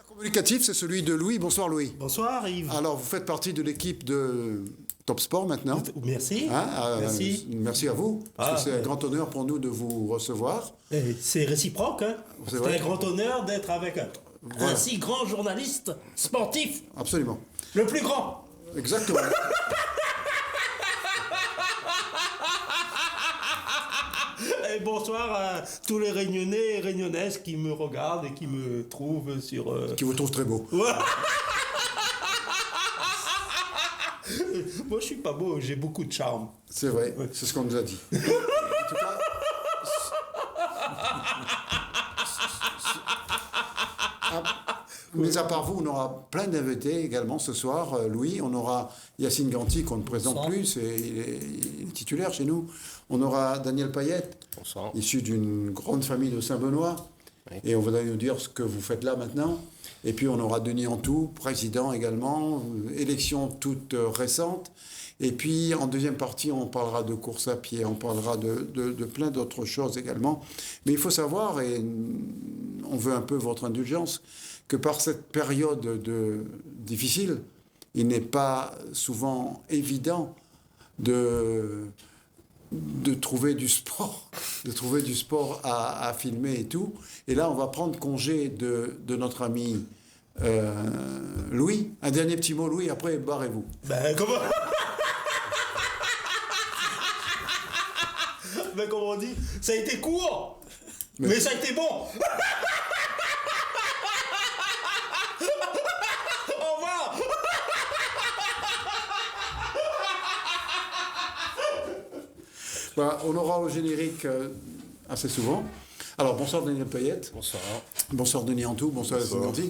Communicatif, c'est celui de Louis. Bonsoir Louis. Bonsoir Yves. Alors vous faites partie de l'équipe de Top Sport maintenant. Merci. Merci. Merci à vous. Parce que c'est un grand honneur pour nous de vous recevoir. C'est réciproque. Hein. C'est un grand honneur d'être avec un si grand journaliste sportif. Absolument. Le plus grand. Exactement. Et bonsoir à tous les Réunionnais et Réunionnaises qui me regardent et qui me trouvent sur... Qui vous trouvent très beau. Ouais. Moi, je suis pas beau, j'ai beaucoup de charme. C'est vrai, c'est ce qu'on nous a dit. En tout cas... Mais à part vous, on aura plein d'invités également ce soir. Louis, on aura Yacine Ganti qu'on ne présente plus, il est titulaire chez nous. On aura Daniel Payette, issu d'une grande famille de Saint-Benoît. Oui. Et on va nous dire ce que vous faites là maintenant. Et puis on aura Denis Antou, président également, élection toute récente. Et puis en deuxième partie, on parlera de course à pied, on parlera de plein d'autres choses également. Mais il faut savoir, et on veut un peu votre indulgence, que par cette période difficile, il n'est pas souvent évident de trouver du sport, à filmer et tout. Et là, on va prendre congé de notre ami Louis. Un dernier petit mot, Louis, après, barrez-vous. Ben, comment Ben, comme on dit, ça a été court, mais ça a été bon. Au revoir. Bah, on aura au générique assez souvent. Alors, bonsoir Daniel Payette. Bonsoir. Bonsoir Denis Antou. Bonsoir Yacine Ganti.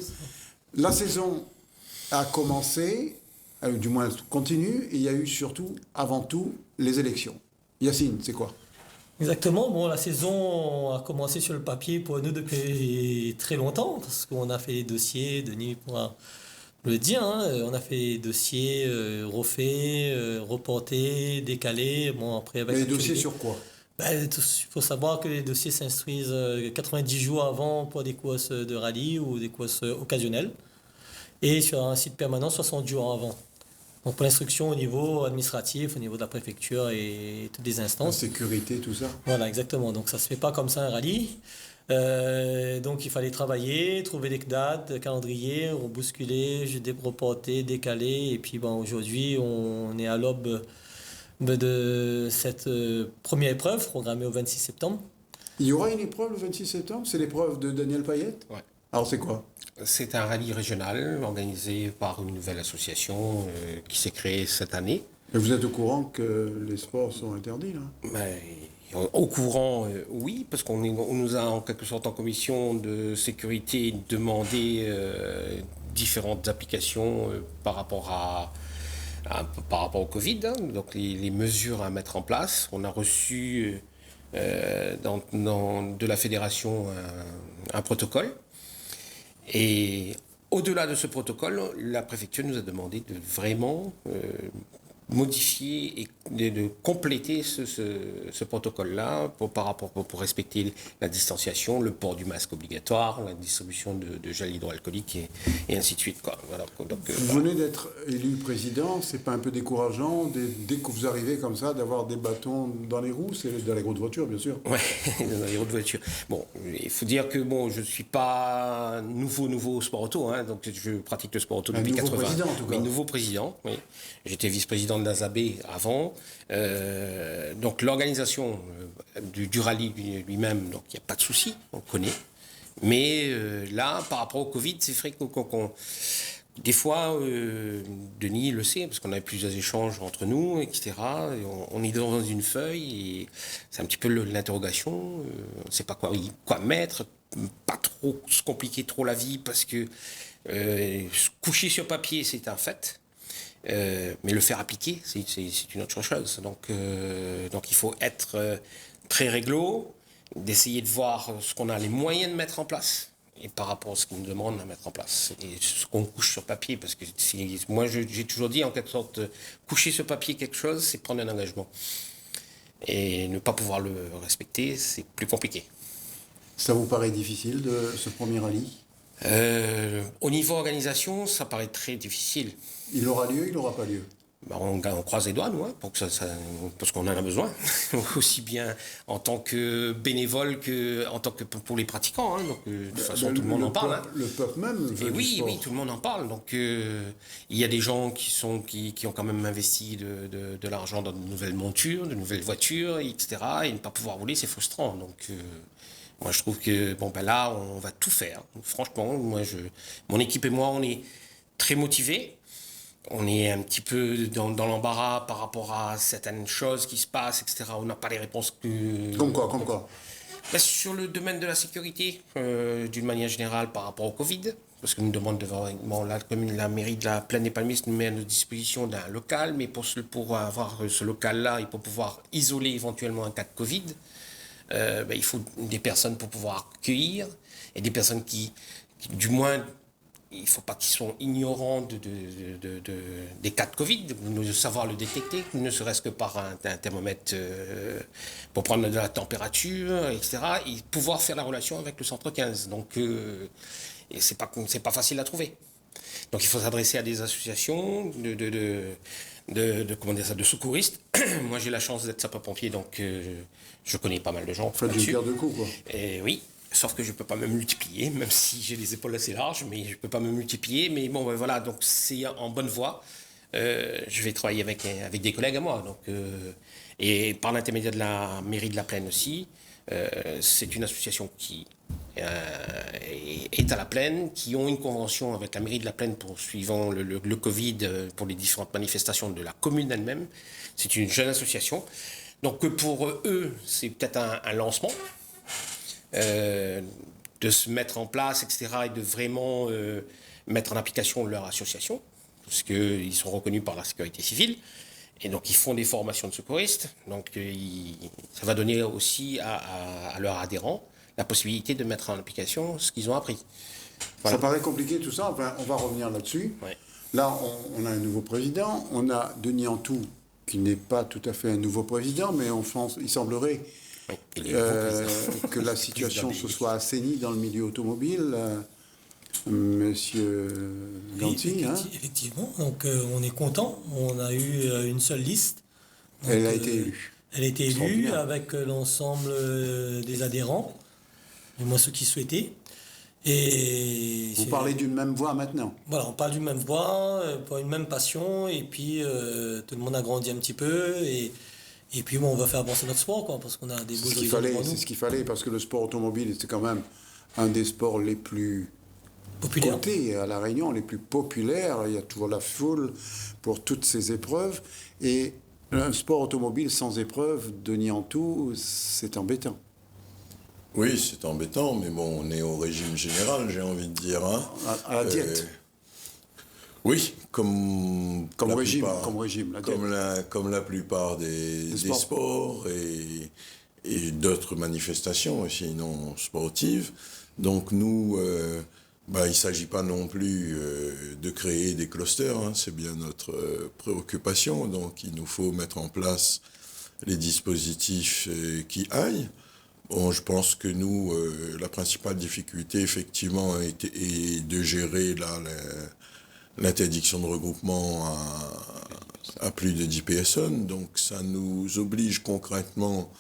La saison a commencé, du moins continue, et il y a eu surtout, avant tout, les élections. Yacine, c'est quoi ? Exactement. Bon, la saison a commencé sur le papier pour nous depuis très longtemps, parce qu'on a fait des dossiers, Denis pourra le dire, hein, on a fait des dossiers refaits, reportés, décalés. Bon, après, avec mais les dossiers sur quoi ? Il faut savoir que les dossiers s'instruisent 90 jours avant pour des courses de rallye ou des courses occasionnelles, et sur un site permanent 60 jours avant. Donc pour l'instruction au niveau administratif, au niveau de la préfecture et toutes les instances. La sécurité, tout ça. Voilà, exactement. Donc ça ne se fait pas comme ça un rallye. Donc il fallait travailler, trouver des dates, calendrier, bousculer, reporter, décaler. Et puis aujourd'hui, on est à l'aube de cette première épreuve programmée au 26 septembre. Il y aura une épreuve le 26 septembre ? C'est l'épreuve de Daniel Payette ? Ouais. Alors c'est quoi ? C'est un rallye régional organisé par une nouvelle association qui s'est créée cette année. Et vous êtes au courant que les sports sont interdits, là ? Au courant, oui, parce qu'on nous a en quelque sorte en commission de sécurité demandé différentes applications par rapport au Covid, hein, donc les mesures à mettre en place. On a reçu de la fédération un protocole. Et au-delà de ce protocole, la préfecture nous a demandé de vraiment modifier et de compléter ce protocole-là pour respecter la distanciation, le port du masque obligatoire, la distribution de gel hydroalcoolique et ainsi de suite, quoi. Voilà, donc, vous venez d'être élu président, c'est pas un peu décourageant dès que vous arrivez comme ça d'avoir des bâtons dans les roues? C'est dans les roues de voiture, bien sûr. Ouais, dans les roues de voiture. Bon, il faut dire que je suis pas nouveau au sport auto, hein, donc je pratique le sport auto depuis 80. Président, en tout cas. Oui, nouveau président, oui. J'étais vice-président de l'ASAB avant. Donc l'organisation du rallye lui-même, donc il n'y a pas de souci, on le connaît. Mais là, par rapport au Covid, c'est vrai qu'on des fois, Denis le sait, parce qu'on a eu plusieurs échanges entre nous, etc. Et on est dans une feuille et c'est un petit peu l'interrogation. On ne sait pas quoi mettre, pas trop se compliquer trop la vie, parce que coucher sur papier, c'est un fait. Mais le faire appliquer, c'est une autre chose. Donc il faut être très réglo, d'essayer de voir ce qu'on a les moyens de mettre en place. et par rapport à ce qu'ils nous demandent à mettre en place. Et ce qu'on couche sur papier, parce que moi j'ai toujours dit en quelque sorte, coucher sur papier quelque chose, c'est prendre un engagement. Et ne pas pouvoir le respecter, c'est plus compliqué. Ça vous paraît difficile, ce premier rallye? Au niveau organisation, ça paraît très difficile. Il aura lieu, il n'aura pas lieu? On croise les doigts, nous, pour que parce qu'on en a besoin, aussi bien en tant que bénévole que pour les pratiquants. Donc, de toute façon, tout le monde en parle. Le peuple même. Et oui, tout le monde en parle. Donc, il y a des gens qui ont quand même investi de l'argent dans de nouvelles montures, de nouvelles voitures, etc. Et ne pas pouvoir rouler, c'est frustrant. Donc, moi, je trouve que là, on va tout faire. Franchement, mon équipe et moi, on est très motivés. On est un petit peu dans l'embarras par rapport à certaines choses qui se passent, etc. On n'a pas les réponses que... Comme quoi Sur le domaine de la sécurité, d'une manière générale, par rapport au Covid, parce que nous demande la mairie de la Plaine des Palmistes nous met à notre disposition d'un local, mais pour avoir ce local-là et pour pouvoir isoler éventuellement un cas de Covid, il faut des personnes pour pouvoir accueillir, et des personnes qui du moins... Il ne faut pas qu'ils soient ignorants des cas de Covid, de savoir le détecter, ne serait-ce que par un thermomètre pour prendre de la température, etc. Et pouvoir faire la relation avec le centre 15. Donc, c'est pas facile à trouver. Donc, il faut s'adresser à des associations de secouristes. Moi, j'ai la chance d'être sapeur-pompier, donc je connais pas mal de gens. Faites une pierre de coups, quoi. Et oui. Sauf que je ne peux pas me multiplier, même si j'ai les épaules assez larges, mais je ne peux pas me multiplier. Mais bon, voilà, donc c'est en bonne voie. Je vais travailler avec des collègues à moi. Donc, et par l'intermédiaire de la mairie de la Plaine aussi, c'est une association qui est à la Plaine, qui ont une convention avec la mairie de la Plaine suivant le Covid, pour les différentes manifestations de la commune elle-même. C'est une jeune association. Donc pour eux, c'est peut-être un lancement. De se mettre en place, etc., et de vraiment mettre en application leur association, parce qu'ils sont reconnus par la sécurité civile, et donc ils font des formations de secouristes, donc ça va donner aussi à leurs adhérents la possibilité de mettre en application ce qu'ils ont appris. Voilà. Ça paraît compliqué tout ça, enfin, on va revenir là-dessus. Ouais. Là, on a un nouveau président, on a Denis Antou, qui n'est pas tout à fait un nouveau président, mais il semblerait... que la situation se soit assainie dans le milieu automobile, Monsieur Ganti. Effectivement, donc on est content. On a eu une seule liste. Donc, elle a été élue. Elle a été élue avec l'ensemble des adhérents, et moi ceux qui souhaitaient. Et vous parlez d'une même voix maintenant. Voilà, on parle d'une même voix, pour une même passion, et puis tout le monde a grandi un petit peu, et puis on va faire avancer notre sport, quoi, parce qu'on a des beaux horizons devant nous. C'est ce qu'il fallait, parce que le sport automobile, c'est quand même un des sports les plus cotés à La Réunion, les plus populaires. Il y a toujours la foule pour toutes ces épreuves. Et un sport automobile sans épreuve, Denis Antou, c'est embêtant. Oui, c'est embêtant, mais bon, on est au régime général, j'ai envie de dire. Hein. À la diète. Oui, comme régime, comme la plupart des sports et d'autres manifestations aussi non sportives. Donc nous, il ne s'agit pas non plus de créer des clusters, hein, c'est bien notre préoccupation. Donc il nous faut mettre en place les dispositifs qui aillent. Bon, je pense que nous, la principale difficulté, effectivement, est de gérer l'interdiction de regroupement à plus de 10 personnes. Donc ça nous oblige concrètement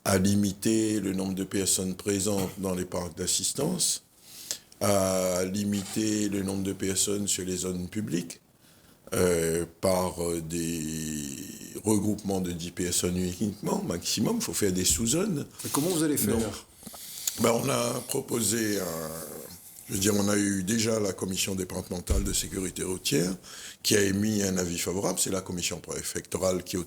à limiter le nombre de personnes présentes dans les parcs d'assistance, à limiter le nombre de personnes sur les zones publiques par des regroupements de 10 personnes uniquement, maximum. Il faut faire des sous-zones. Et comment vous allez faire? On a proposé on a eu déjà la commission départementale de sécurité routière qui a émis un avis favorable. C'est la commission préfectorale qui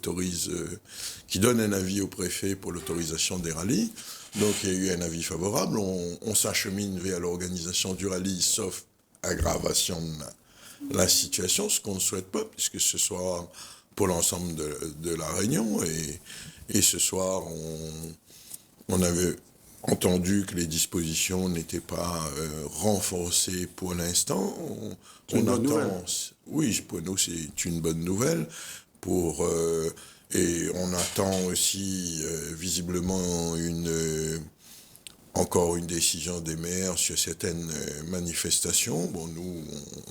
donne un avis au préfet pour l'autorisation des rallyes. Donc il y a eu un avis favorable. On s'achemine vers l'organisation du rallye, sauf aggravation de la situation, ce qu'on ne souhaite pas, puisque ce soit pour l'ensemble de la Réunion. Et ce soir, on avait entendu que les dispositions n'étaient pas renforcées pour l'instant. On attend. Oui, pour nous, c'est une bonne nouvelle. Et on attend aussi visiblement encore une décision des maires sur certaines manifestations. Bon, nous,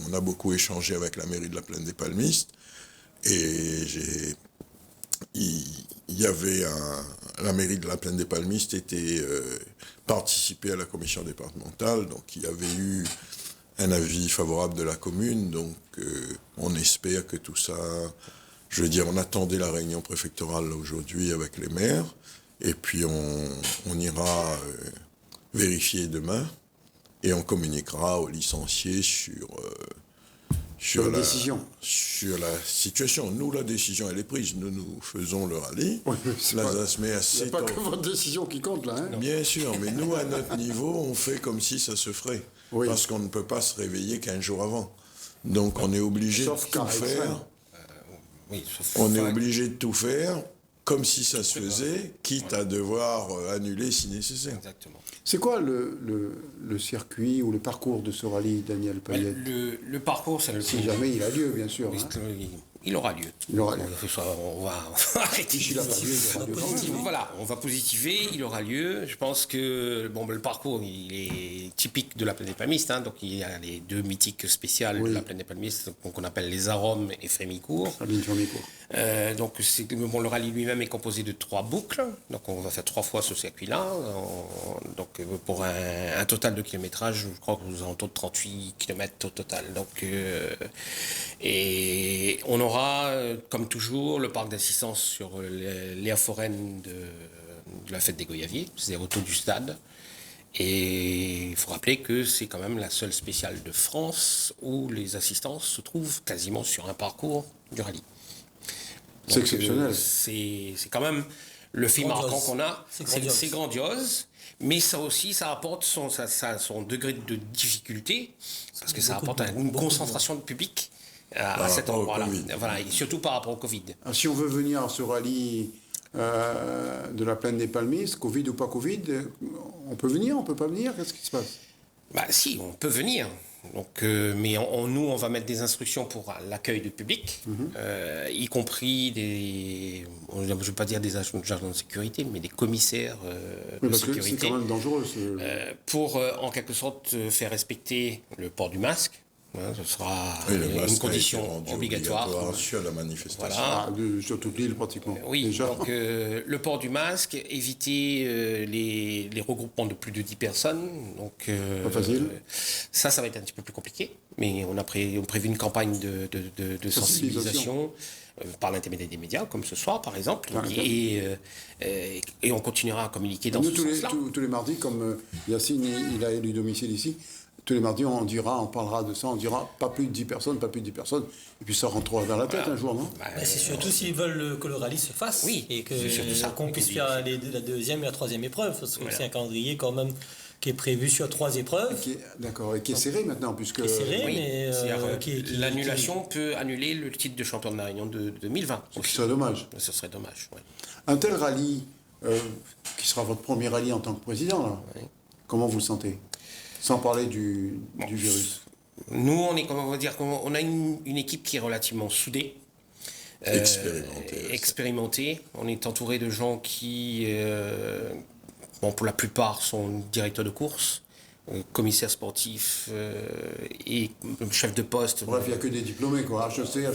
on a beaucoup échangé avec la mairie de la Plaine des Palmistes. Et la mairie de la Plaine des Palmistes était participée à la commission départementale, donc il y avait eu un avis favorable de la commune, donc on espère que tout ça, je veux dire, on attendait la réunion préfectorale aujourd'hui avec les maires, et puis on ira vérifier demain, et on communiquera aux licenciés sur la situation. Nous, la décision, elle est prise. Nous faisons le rallye. Oui, c'est pas que votre décision qui compte, là. Hein. Bien sûr, mais nous, à notre niveau, on fait comme si ça se ferait. Oui. Parce qu'on ne peut pas se réveiller 15 jours avant. Donc, on est obligé de tout faire. On est obligé de tout faire comme si ça se faisait, quitte à devoir annuler si nécessaire. Exactement. C'est quoi le circuit ou le parcours de ce rallye, Daniel Payette? Le parcours, c'est le... Si jamais il a lieu, bien sûr. Hein. Il aura lieu. On va arrêter. Voilà, on va positiver, il aura lieu. Je pense que le parcours, il est typique de la Plaine des Palmistes. Hein, donc il y a les deux mythiques spéciales de la Plaine des Palmistes qu'on appelle les Arômes et Frémicourt. Donc le rallye lui-même est composé de 3 boucles. Donc on va faire 3 fois ce circuit-là. Donc pour un total de kilométrage, je crois que nous avons 38 km au total. Donc et on aura, comme toujours, le parc d'assistance sur l'aire foraine de la fête des Goyaviers, c'est autour du stade. Et il faut rappeler que c'est quand même la seule spéciale de France où les assistances se trouvent quasiment sur un parcours du rallye. C'est exceptionnel. C'est quand même le film marquant qu'on a. C'est grandiose. Mais ça aussi, ça apporte son degré de difficulté, parce que ça apporte une concentration de public à cet endroit-là. Voilà, et surtout par rapport au Covid. Alors, si on veut venir à ce rallye de la Plaine des Palmistes, Covid ou pas Covid, on peut venir, on peut pas venir? Qu'est-ce qui se passe? Si, on peut venir. Donc, mais nous, on va mettre des instructions pour l'accueil du public, y compris je ne veux pas dire des agents de sécurité, mais des commissaires de sécurité. C'est quand même dangereux. Pour, en quelque sorte, faire respecter le port du masque. Ce sera une condition obligatoire sur la manifestation. Voilà. Sur toute l'île pratiquement. Oui, déjà. Donc le port du masque, éviter les regroupements de plus de 10 personnes. Donc, pas facile. Ça va être un petit peu plus compliqué, mais on a prévu une campagne de sensibilisation par l'intermédiaire des médias, comme ce soir par exemple, et on continuera à communiquer dans ce sens-là. Tous les mardis, comme Yacine, il a du domicile ici, tous les mardis, on parlera de ça, on dira pas plus de 10 personnes, et puis ça rentrera dans la tête un jour, non? C'est surtout s'ils veulent que le rallye se fasse, et qu'on puisse faire la deuxième et la troisième épreuve, parce que c'est un calendrier quand même qui est prévu sur 3 épreuves. D'accord, et qui est serré maintenant, puisque... L'annulation peut annuler le titre de champion de la Réunion de 2020. Ce serait dommage. Ce serait dommage, oui. Un tel rallye, qui sera votre premier rallye en tant que président, là, comment vous le sentez? Sans parler du virus. Nous, on a une équipe qui est relativement soudée. Expérimentée. On est entouré de gens qui, pour la plupart, sont directeurs de course, commissaires sportifs et chefs de poste. Bref, il n'y a que des diplômés, quoi. HEC.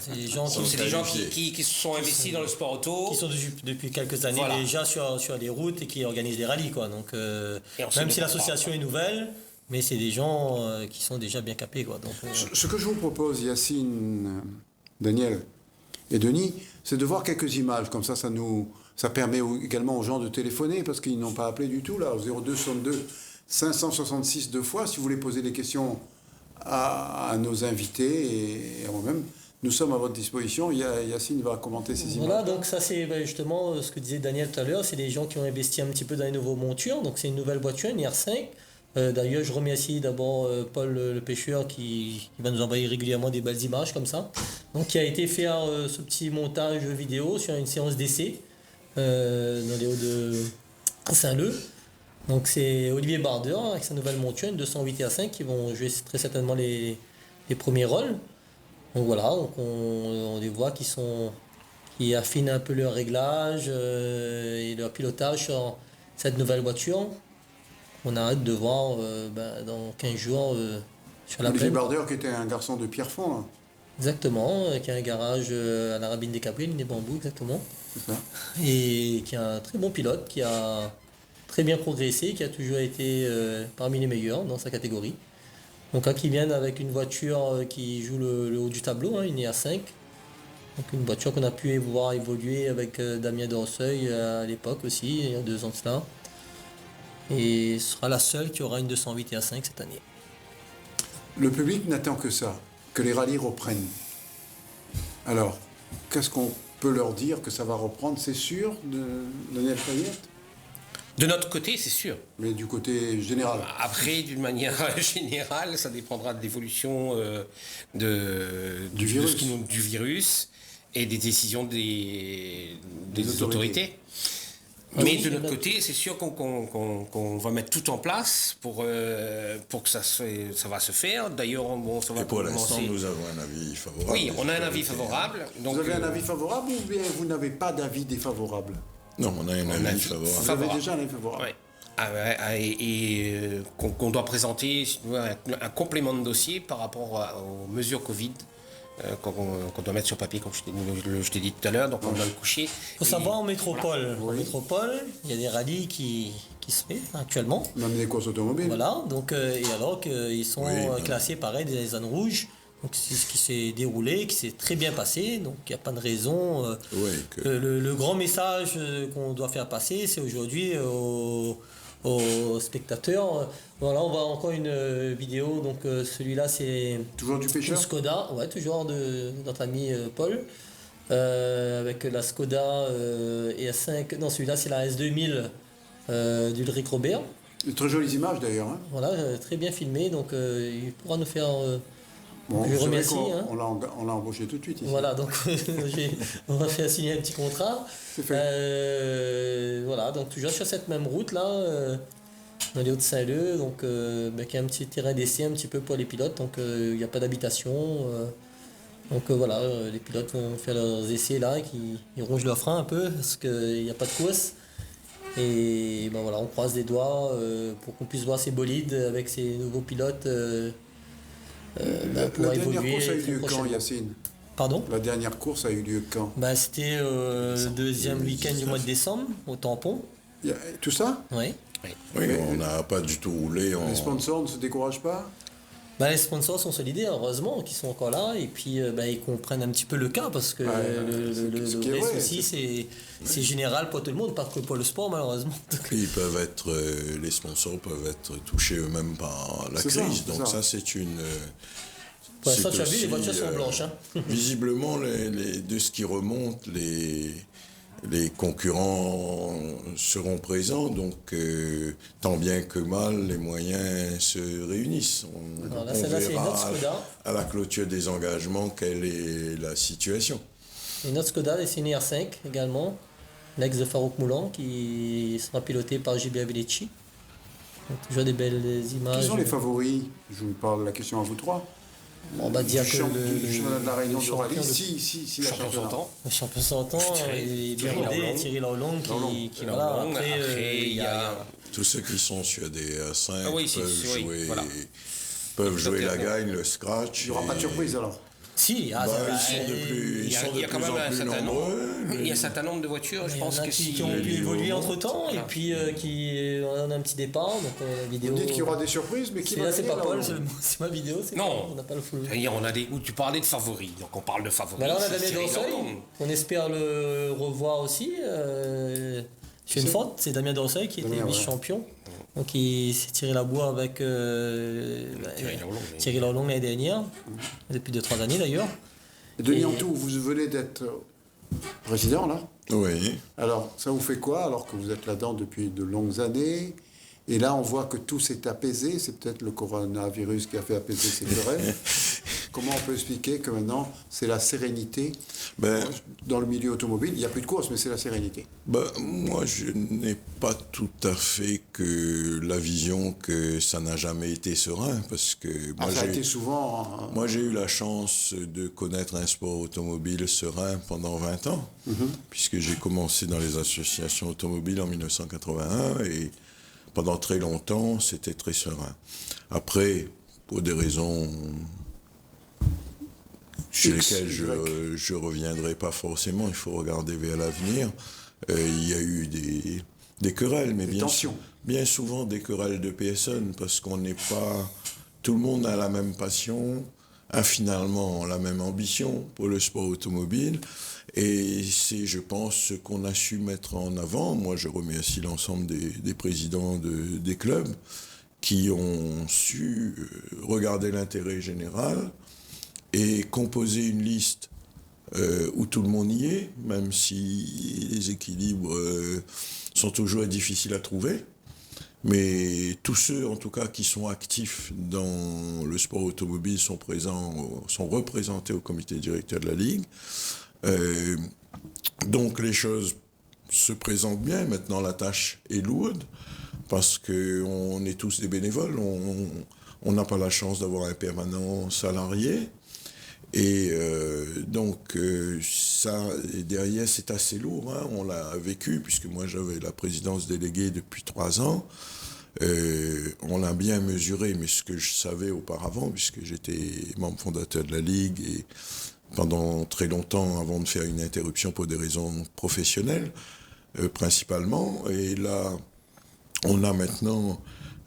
C'est des gens qui se sont investis dans le sport auto. Qui sont depuis quelques années déjà sur les routes et qui organisent des rallyes, quoi. Donc, même si l'association est nouvelle, mais c'est des gens qui sont déjà bien capés, quoi. Donc, Ce que je vous propose, Yacine, Daniel et Denis, c'est de voir quelques images. Comme ça permet également aux gens de téléphoner, parce qu'ils n'ont pas appelé du tout, là, au 02 62 566 2 fois, si vous voulez poser des questions à nos invités et à moi-même. Nous sommes à votre disposition. Yacine va commenter ces images. Voilà, donc ça c'est justement ce que disait Daniel tout à l'heure, c'est des gens qui ont investi un petit peu dans les nouveaux montures, donc c'est une nouvelle voiture, une R5. D'ailleurs, je remercie d'abord Paul le pêcheur qui va nous envoyer régulièrement des belles images comme ça. Donc qui a été faire ce petit montage vidéo sur une séance d'essai dans les à Saint-Leu. Donc c'est Olivier Barder avec sa nouvelle monture, une 208 R5 qui vont jouer très certainement les premiers rôles. Donc voilà, donc on les voit qui affinent un peu leur réglage et leur pilotage sur cette nouvelle voiture. On a hâte de voir dans 15 jours sur la Olivier plaine. Barder qui était un garçon de Pierrefonds, hein. Exactement, qui a un garage à la Rabine des Cabrils, des Bambous, exactement. C'est ça. Et qui est un très bon pilote, qui a très bien progressé, qui a toujours été parmi les meilleurs dans sa catégorie. Donc là, qui viennent avec une voiture qui joue le haut du tableau, hein, une EA5. Donc une voiture qu'on a pu voir évoluer avec Damien Dorseuil à l'époque aussi, il y a 2 ans de cela. Et ce sera la seule qui aura une 208 EA5 cette année. Le public n'attend que ça, que les rallyes reprennent. Alors, qu'est-ce qu'on peut leur dire que ça va reprendre? C'est sûr, Daniel Payette? De notre côté, c'est sûr. Mais du côté général. Après, d'une manière générale, ça dépendra de l'évolution du virus et des décisions des autorités. Mais de notre côté, c'est sûr qu'on va mettre tout en place pour que ça va se faire. D'ailleurs, ça va Et pour commencer. l'instant, nous avons un avis favorable. Oui, on a un avis favorable. Donc, vous avez un avis favorable ou bien vous n'avez pas d'avis défavorable? Non, on a un avis favorable. Vous avez déjà un avis favorable. Ouais. Qu'on doit présenter un complément de dossier par rapport aux mesures Covid qu'on doit mettre sur papier, comme je t'ai dit tout à l'heure, donc on doit le coucher. Il faut savoir en métropole. Voilà. En métropole, il y a des rallyes qui se fait actuellement. Même des courses automobiles. Voilà, donc, et alors qu'ils sont classés pareil des zones rouges. Donc c'est ce qui s'est déroulé, qui s'est très bien passé, donc il n'y a pas de raison. Le grand message qu'on doit faire passer, c'est aujourd'hui aux spectateurs. Voilà, on voit encore une vidéo, donc celui-là c'est toujours du pêcheur, une Skoda, ouais, toujours de notre ami Paul, avec la Skoda ES5, non celui-là c'est la S2000 d'Ulrich Robert. Très jolies images d'ailleurs. Hein. Voilà, très bien filmé, donc il pourra nous faire... Bon, je remercie. On l'a embauché tout de suite ici. Voilà, donc on va faire signer un petit contrat. C'est fait. Voilà, donc toujours sur cette même route là, dans les Hauts-de-Saint-Leu, donc qui a un petit terrain d'essai un petit peu pour les pilotes, donc il n'y a pas d'habitation. Donc voilà, les pilotes vont faire leurs essais là, ils rongent leurs freins un peu parce qu'il n'y a pas de course. Et ben voilà, on croise les doigts pour qu'on puisse voir ces bolides avec ces nouveaux pilotes. La dernière course a eu lieu quand, Yacine? Pardon? La dernière course a eu lieu quand? C'était le deuxième week-end du mois de décembre, au Tampon. Tout ça? Oui. Oui, on n'a pas du tout roulé. Les sponsors ne se découragent pas? Les sponsors sont solidaires, heureusement, qu'ils sont encore là, et puis ils comprennent un petit peu le cas, parce que le vrai souci, c'est général pour tout le monde, pas que pour le sport, malheureusement. Les sponsors peuvent être touchés eux-mêmes par la crise, donc ça c'est une... Pour l'instant, tu as vu, les voitures sont blanches. Hein. Visiblement, de ce qui remonte, les concurrents seront présents, donc tant bien que mal, les moyens se réunissent. On verra à la clôture des engagements quelle est la situation. Et notre Skoda, c'est une R5 également, l'ex de Farouk Moulan, qui sera piloté par JB Avelleci. Donc toujours des belles images. Qui sont les favoris? Je vous parle la question à vous trois. On va dire que le championnat de la Réunion de rallye, si la champion s'entend. Le champion s'entend, et Thierry Laulong qui voilà. Après, il y a tous ceux qui sont sur des 5 peuvent jouer la gagne, le scratch. Il n'y aura pas de surprise alors. Si, ils sont de plus en plus nombreux. Il y a un certain nombre de voitures, je pense, qui ont pu évoluer entre temps, et puis on a un petit départ. Donc, la vidéo... Vous dites qu'il y aura des surprises, mais qui va là, c'est pas Paul, c'est ma vidéo. Non, on n'a pas le full. Tu parlais de favoris, donc on parle de favoris. Là, on a Damien Dorseuil, on espère le revoir aussi. Je fais une faute, c'est Damien Dorseuil qui était vice-champion. Donc il s'est tiré la bourre avec Thierry Laulong l'année dernière, depuis 2-3 années d'ailleurs. Denis Antou, vous venez d'être président là? Oui. Alors ça vous fait quoi alors que vous êtes là-dedans depuis de longues années? Et là on voit que tout s'est apaisé, c'est peut-être le coronavirus qui a fait apaiser ces querelles. comment on peut expliquer que maintenant, c'est la sérénité dans le milieu automobile? Il n'y a plus de course, mais c'est la sérénité. Moi, je n'ai pas tout à fait que la vision que ça n'a jamais été serein, parce que ça a été souvent... Moi, j'ai eu la chance de connaître un sport automobile serein pendant 20 ans, puisque j'ai commencé dans les associations automobiles en 1981, et pendant très longtemps, c'était très serein. Après, pour des raisons sur lesquelles je ne reviendrai pas forcément, il faut regarder vers l'avenir, il y a eu des querelles, mais bien souvent des querelles de personnes, parce qu'on n'est pas... Tout le monde a la même passion, a finalement la même ambition pour le sport automobile, et c'est, je pense, ce qu'on a su mettre en avant. Moi, je remercie l'ensemble des présidents des clubs qui ont su regarder l'intérêt général et composer une liste où tout le monde y est, même si les équilibres sont toujours difficiles à trouver. Mais tous ceux, en tout cas, qui sont actifs dans le sport automobile sont représentés au comité directeur de la Ligue. Donc les choses se présentent bien. Maintenant, la tâche est lourde parce qu'on est tous des bénévoles. On n'a pas la chance d'avoir un permanent salarié. Et donc, ça, derrière, c'est assez lourd. Hein. On l'a vécu, puisque moi, j'avais la présidence déléguée depuis 3 ans. On l'a bien mesuré, mais ce que je savais auparavant, puisque j'étais membre fondateur de la Ligue, et pendant très longtemps, avant de faire une interruption pour des raisons professionnelles, principalement. Et là, on a maintenant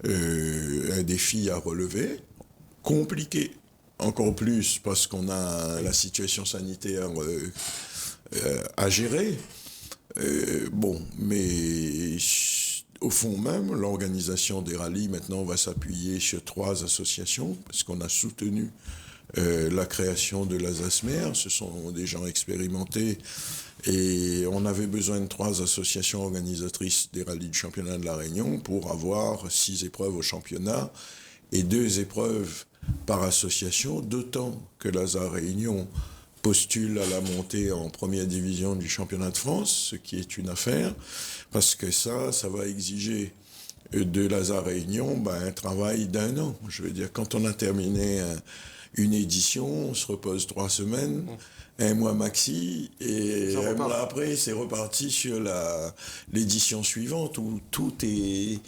un défi à relever, compliqué. Encore plus parce qu'on a la situation sanitaire à gérer. Mais au fond même, l'organisation des rallyes maintenant va s'appuyer sur 3 associations, parce qu'on a soutenu la création de l'ASASMER. Ce sont des gens expérimentés et on avait besoin de 3 associations organisatrices des rallyes du championnat de la Réunion pour avoir 6 épreuves au championnat et 2 épreuves par association, d'autant que l'ASA Réunion postule à la montée en première division du championnat de France, ce qui est une affaire, parce que ça va exiger de l'ASA Réunion un travail d'1 an. Je veux dire, quand on a terminé une édition, on se repose 3 semaines, 1 mois maxi, et un mois après, c'est reparti sur l'édition suivante, où tout est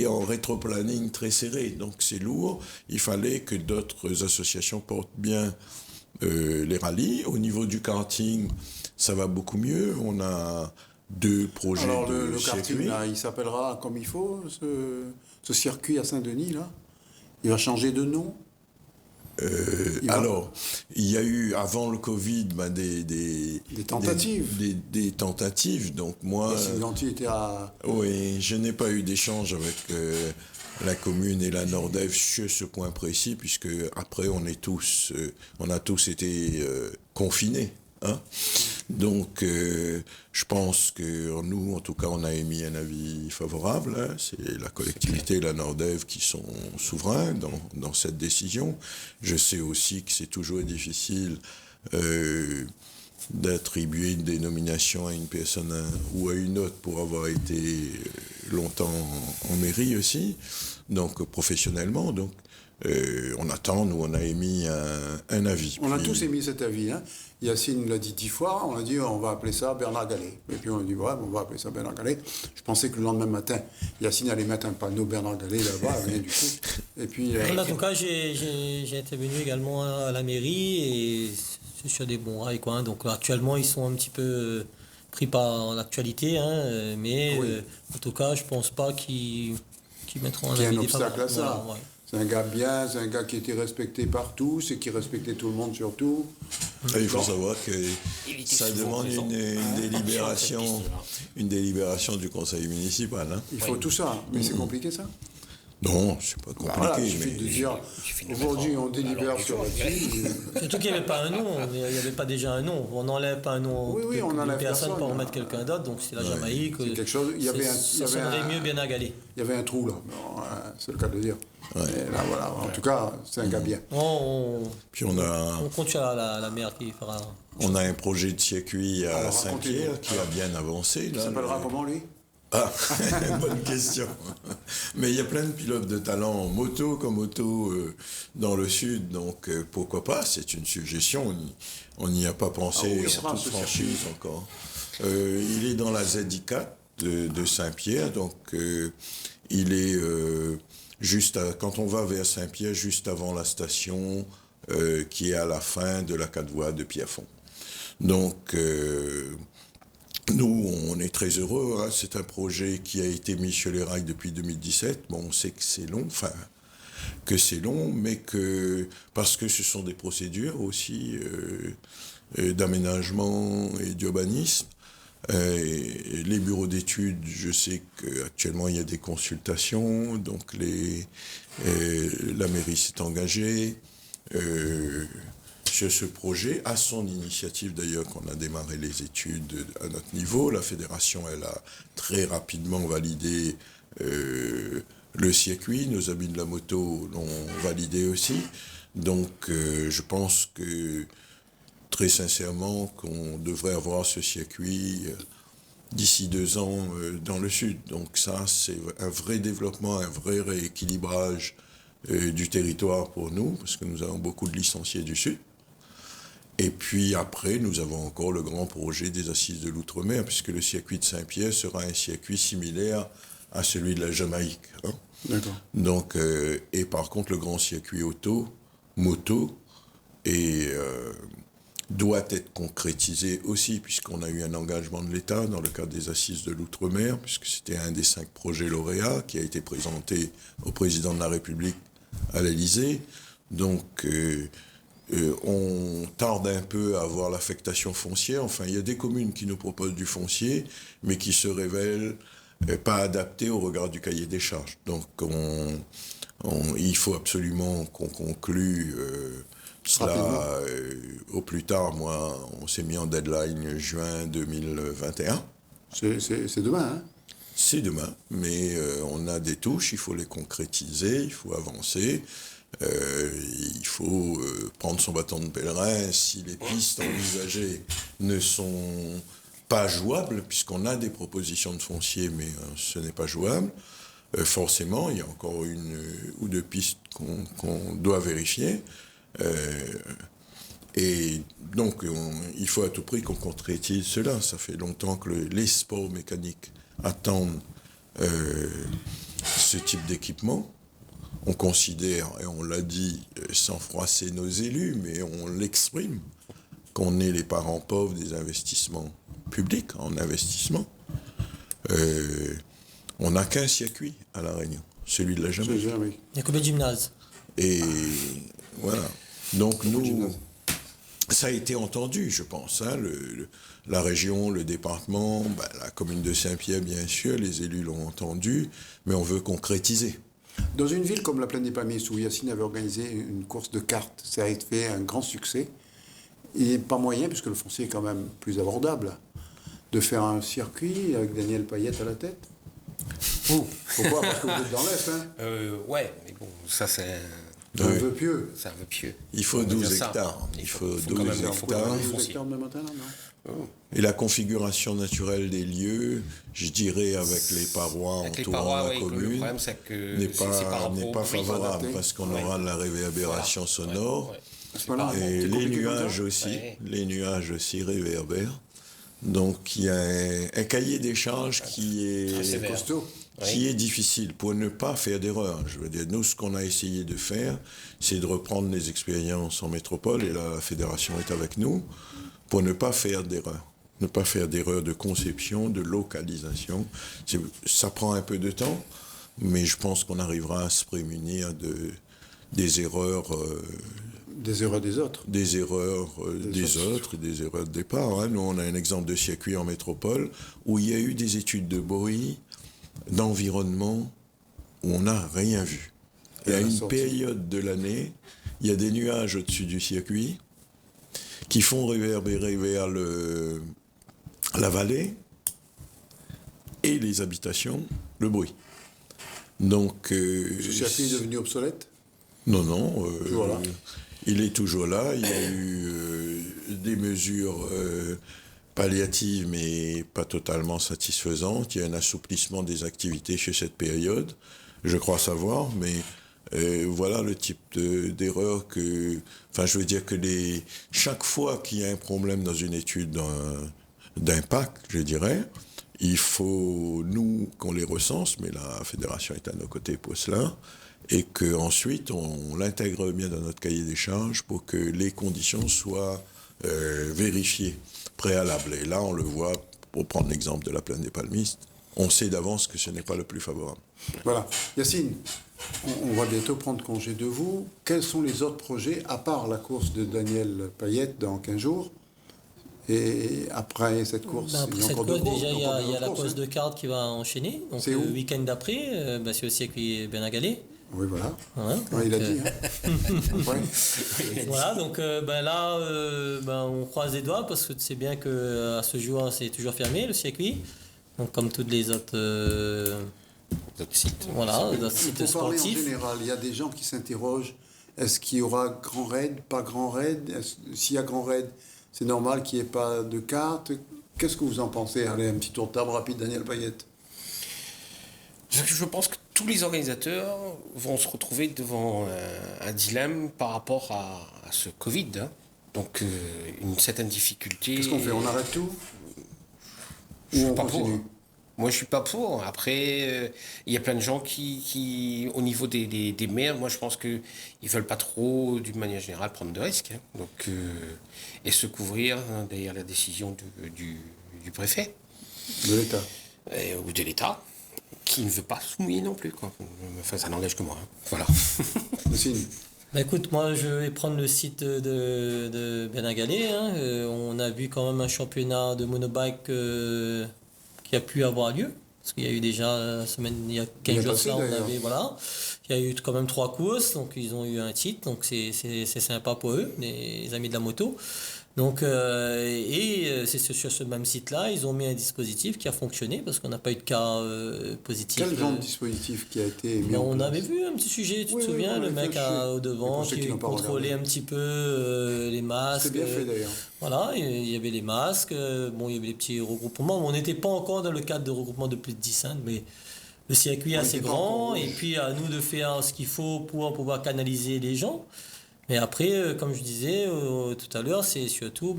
en rétro-planning très serré, donc c'est lourd. Il fallait que d'autres associations portent bien les rallyes. Au niveau du karting, ça va beaucoup mieux. On a 2 projets de circuit. Le karting, là, il s'appellera comme il faut, ce circuit à Saint-Denis, là? Il va changer de nom? Il y a eu, avant le Covid, des tentatives. Des tentatives. Donc moi... était à... Oui, je n'ai pas eu d'échange avec la commune et la Nordève sur ce point précis, puisque après, on a tous été confinés. Hein? Donc, je pense que nous, en tout cas, on a émis un avis favorable. Hein. C'est la collectivité et la Nordève qui sont souverains dans cette décision. Je sais aussi que c'est toujours difficile d'attribuer une dénomination à une personne ou à une autre pour avoir été longtemps en mairie aussi, donc professionnellement. Donc, on attend, nous, on a émis un avis. On a tous émis cet avis. Hein. Yacine l'a dit 10 fois, on a dit on va appeler ça Bernard Gallet. Et puis on a dit ouais, on va appeler ça Bernard Gallet. Je pensais que le lendemain matin, Yacine allait mettre un panneau Bernard Gallet là-bas, rien du tout. Et puis, en tout cas, j'ai intervenu également à la mairie et c'est sur des bons rails, quoi. Donc actuellement, ils sont un petit peu pris par l'actualité, hein, mais en tout cas, je pense pas qu'ils mettront un obstacle à ça. Voilà, ouais. C'est un gars bien, c'est un gars qui était respecté partout, c'est qui respectait tout le monde surtout. Il faut savoir que ça demande une délibération du conseil municipal. Hein. Il faut tout ça, mais c'est compliqué ça? Non, c'est pas compliqué. Voilà, il suffit de dire, aujourd'hui on délibère sur là-dessus. Surtout qu'il n'y avait pas un nom, il n'y avait pas déjà un nom. On n'enlève pas un nom d'une personne pour en mettre quelqu'un d'autre, donc c'est la Jamaïque. C'est quelque chose, ça sonnerait mieux Bernard Gallet. Il y avait un trou là, c'est le cas de le dire. Et là, voilà. En tout cas, c'est un gars bien. Puis on compte sur la mère qui fera. On a un projet de circuit à Alors, Saint-Pierre qui a bien avancé. Il s'appellera comment, lui? Ah, bonne question. Mais il y a plein de pilotes de talent en moto comme auto dans le sud, donc pourquoi pas, c'est une suggestion, on n'y a pas pensé en toute franchise encore. Il est dans la ZI4 de Saint-Pierre, donc il est quand on va vers Saint-Pierre, juste avant la station qui est à la fin de la 4 voies de Pierrefonds. Donc nous, on est très heureux. Hein. C'est un projet qui a été mis sur les rails depuis 2017. Bon, on sait que c'est long, mais parce que ce sont des procédures aussi d'aménagement et d'urbanisme. Les bureaux d'études, je sais qu'actuellement il y a des consultations, donc la mairie s'est engagée. Sur ce projet, à son initiative d'ailleurs qu'on a démarré les études à notre niveau. La fédération, elle a très rapidement validé le circuit. Nos amis de la moto l'ont validé aussi. Donc je pense que très sincèrement qu'on devrait avoir ce circuit d'ici 2 ans dans le sud. Donc ça, c'est un vrai développement, un vrai rééquilibrage du territoire pour nous, parce que nous avons beaucoup de licenciés du sud. Et puis après, nous avons encore le grand projet des Assises de l'Outre-mer, puisque le circuit de Saint-Pierre sera un circuit similaire à celui de la Jamaïque. Hein. D'accord. Donc, et par contre, le grand circuit moto, doit être concrétisé aussi, puisqu'on a eu un engagement de l'État dans le cadre des Assises de l'Outre-mer, puisque c'était un des 5 projets lauréats qui a été présenté au président de la République à l'Élysée. Donc, on tarde un peu à avoir l'affectation foncière. Enfin, il y a des communes qui nous proposent du foncier, mais qui se révèlent pas adaptées au regard du cahier des charges. Donc, il faut absolument qu'on conclue cela au plus tard. Moi, on s'est mis en deadline juin 2021. C'est demain, hein? C'est demain, mais on a des touches, il faut les concrétiser, il faut avancer. Il faut prendre son bâton de pèlerin si les pistes envisagées ne sont pas jouables, puisqu'on a des propositions de foncier, mais ce n'est pas jouable. Forcément, il y a encore 1 ou 2 pistes qu'on doit vérifier. Et donc, il faut à tout prix qu'on concrétise cela. Ça fait longtemps que les sports mécaniques attendent ce type d'équipement. On considère, et on l'a dit sans froisser nos élus, mais on l'exprime, qu'on est les parents pauvres des investissements publics en investissement. On n'a qu'un circuit à La Réunion, celui de la Jamaïque. Il y a combien de gymnases? Et voilà. Donc nous, ça a été entendu, je pense. Hein, la région, le département, la commune de Saint-Pierre, bien sûr, les élus l'ont entendu, mais on veut concrétiser. Dans une ville comme la Plaine des Palmiers, où Yacine avait organisé une course de cartes, ça a fait un grand succès. Il n'est pas moyen, puisque le foncier est quand même plus abordable, de faire un circuit avec Daniel Payette à la tête. Pourquoi? Parce que vous êtes dans l'Est, hein? Ouais, mais bon, ça c'est un vœu pieux. C'est un vœu pieux. Il faut 12 hectares. Il faut 12 hectares. 12 hectares de matin, non? Et la configuration naturelle des lieux, je dirais avec les parois entourant la commune, le problème, c'est que n'est pas favorable parce qu'on aura de la réverbération sonore. Et les nuages aussi réverbèrent. Donc il y a un cahier des charges qui est costaud, qui est difficile pour ne pas faire d'erreur. Je veux dire, nous, ce qu'on a essayé de faire, c'est de reprendre les expériences en métropole, et là, la fédération est avec nous, pour ne pas faire d'erreur. Ne pas faire d'erreur de conception, de localisation. Ça prend un peu de temps, mais je pense qu'on arrivera à se prémunir des erreurs. Des erreurs des autres. Des erreurs des autres et des erreurs de départ. Hein. Nous, on a un exemple de circuit en métropole où il y a eu des études de bruit, d'environnement, où on n'a rien vu. Et à une période de l'année, il y a des nuages au-dessus du circuit qui font réverbérer vers la vallée et les habitations le bruit. Donc, Ce circuit est devenu obsolète? non. Toujours là. Il est toujours là. Il y a eu des mesures palliatives, mais pas totalement satisfaisantes. Il y a un assouplissement des activités chez cette période, je crois savoir, mais voilà le type d'erreur que... Enfin, je veux dire que chaque fois qu'il y a un problème dans une étude d'impact, je dirais, il faut, nous, qu'on les recense, mais la fédération est à nos côtés pour cela, et qu'ensuite on l'intègre bien dans notre cahier des charges pour que les conditions soient vérifiées, préalables. Et là, on le voit, pour prendre l'exemple de la plaine des Palmistes, on sait d'avance que ce n'est pas le plus favorable. Voilà. Yacine, on va bientôt prendre congé de vous. Quels sont les autres projets, à part la course de Daniel Payette dans 15 jours? Et après cette course, Après cette course, déjà, il y a la course de cartes qui va enchaîner. Donc, c'est le où? week-end d'après, c'est au circuit Benagalé. Oui, voilà. Hein, Ouais, il a dit. Ouais. Voilà, donc là, on croise les doigts parce que tu sais bien qu'à ce jour, c'est toujours fermé le circuit. Donc, comme toutes les autres sites. Voilà, les autres sites Pour parler en sportifs. général, il y a des gens qui s'interrogent, est-ce qu'il y aura grand raid, pas grand raid? S'il y a grand raid, c'est normal qu'il n'y ait pas de cartes. Qu'est-ce que vous en pensez? Allez, un petit tour de table rapide, Daniel Payette. Je pense que tous les organisateurs vont se retrouver devant un dilemme par rapport à ce Covid. Hein. Donc, une certaine difficulté. Qu'est-ce qu'on fait? On arrête tout? Je suis Ou on pas pour. continue? Moi, je suis pas pour. Après, il y a plein de gens qui au niveau des maires, moi, je pense qu'ils veulent pas trop, d'une manière générale, prendre de risques. Hein. Donc, et se couvrir derrière la décision du préfet. De l'État. Ou de l'État, qui ne veut pas se mouiller non plus. Quoi. Enfin, ça n'engage que moi. Hein. Voilà. Yacine. Écoute, moi je vais prendre le site de Benagalé. Hein. On a vu quand même un championnat de monobike qui a pu avoir lieu. Parce qu'il y a eu déjà la semaine, il y a 15 jours, ça, il y a eu quand même 3 courses, donc ils ont eu un titre, donc c'est sympa pour eux, les amis de la moto. Donc, c'est sur ce même site-là, ils ont mis un dispositif qui a fonctionné parce qu'on n'a pas eu de cas positifs. Quel genre de dispositif qui a été mis en On place? avait vu un petit sujet, tu te souviens, le mec au devant qui contrôlait un petit peu les masques. C'est bien fait d'ailleurs. Voilà, il y avait les masques, il y avait les petits regroupements. On n'était pas encore dans le cadre de regroupement de plus de 10, hein, mais le circuit est assez grand et puis à nous de faire ce qu'il faut pour pouvoir canaliser les gens. Mais après, comme je disais tout à l'heure, c'est surtout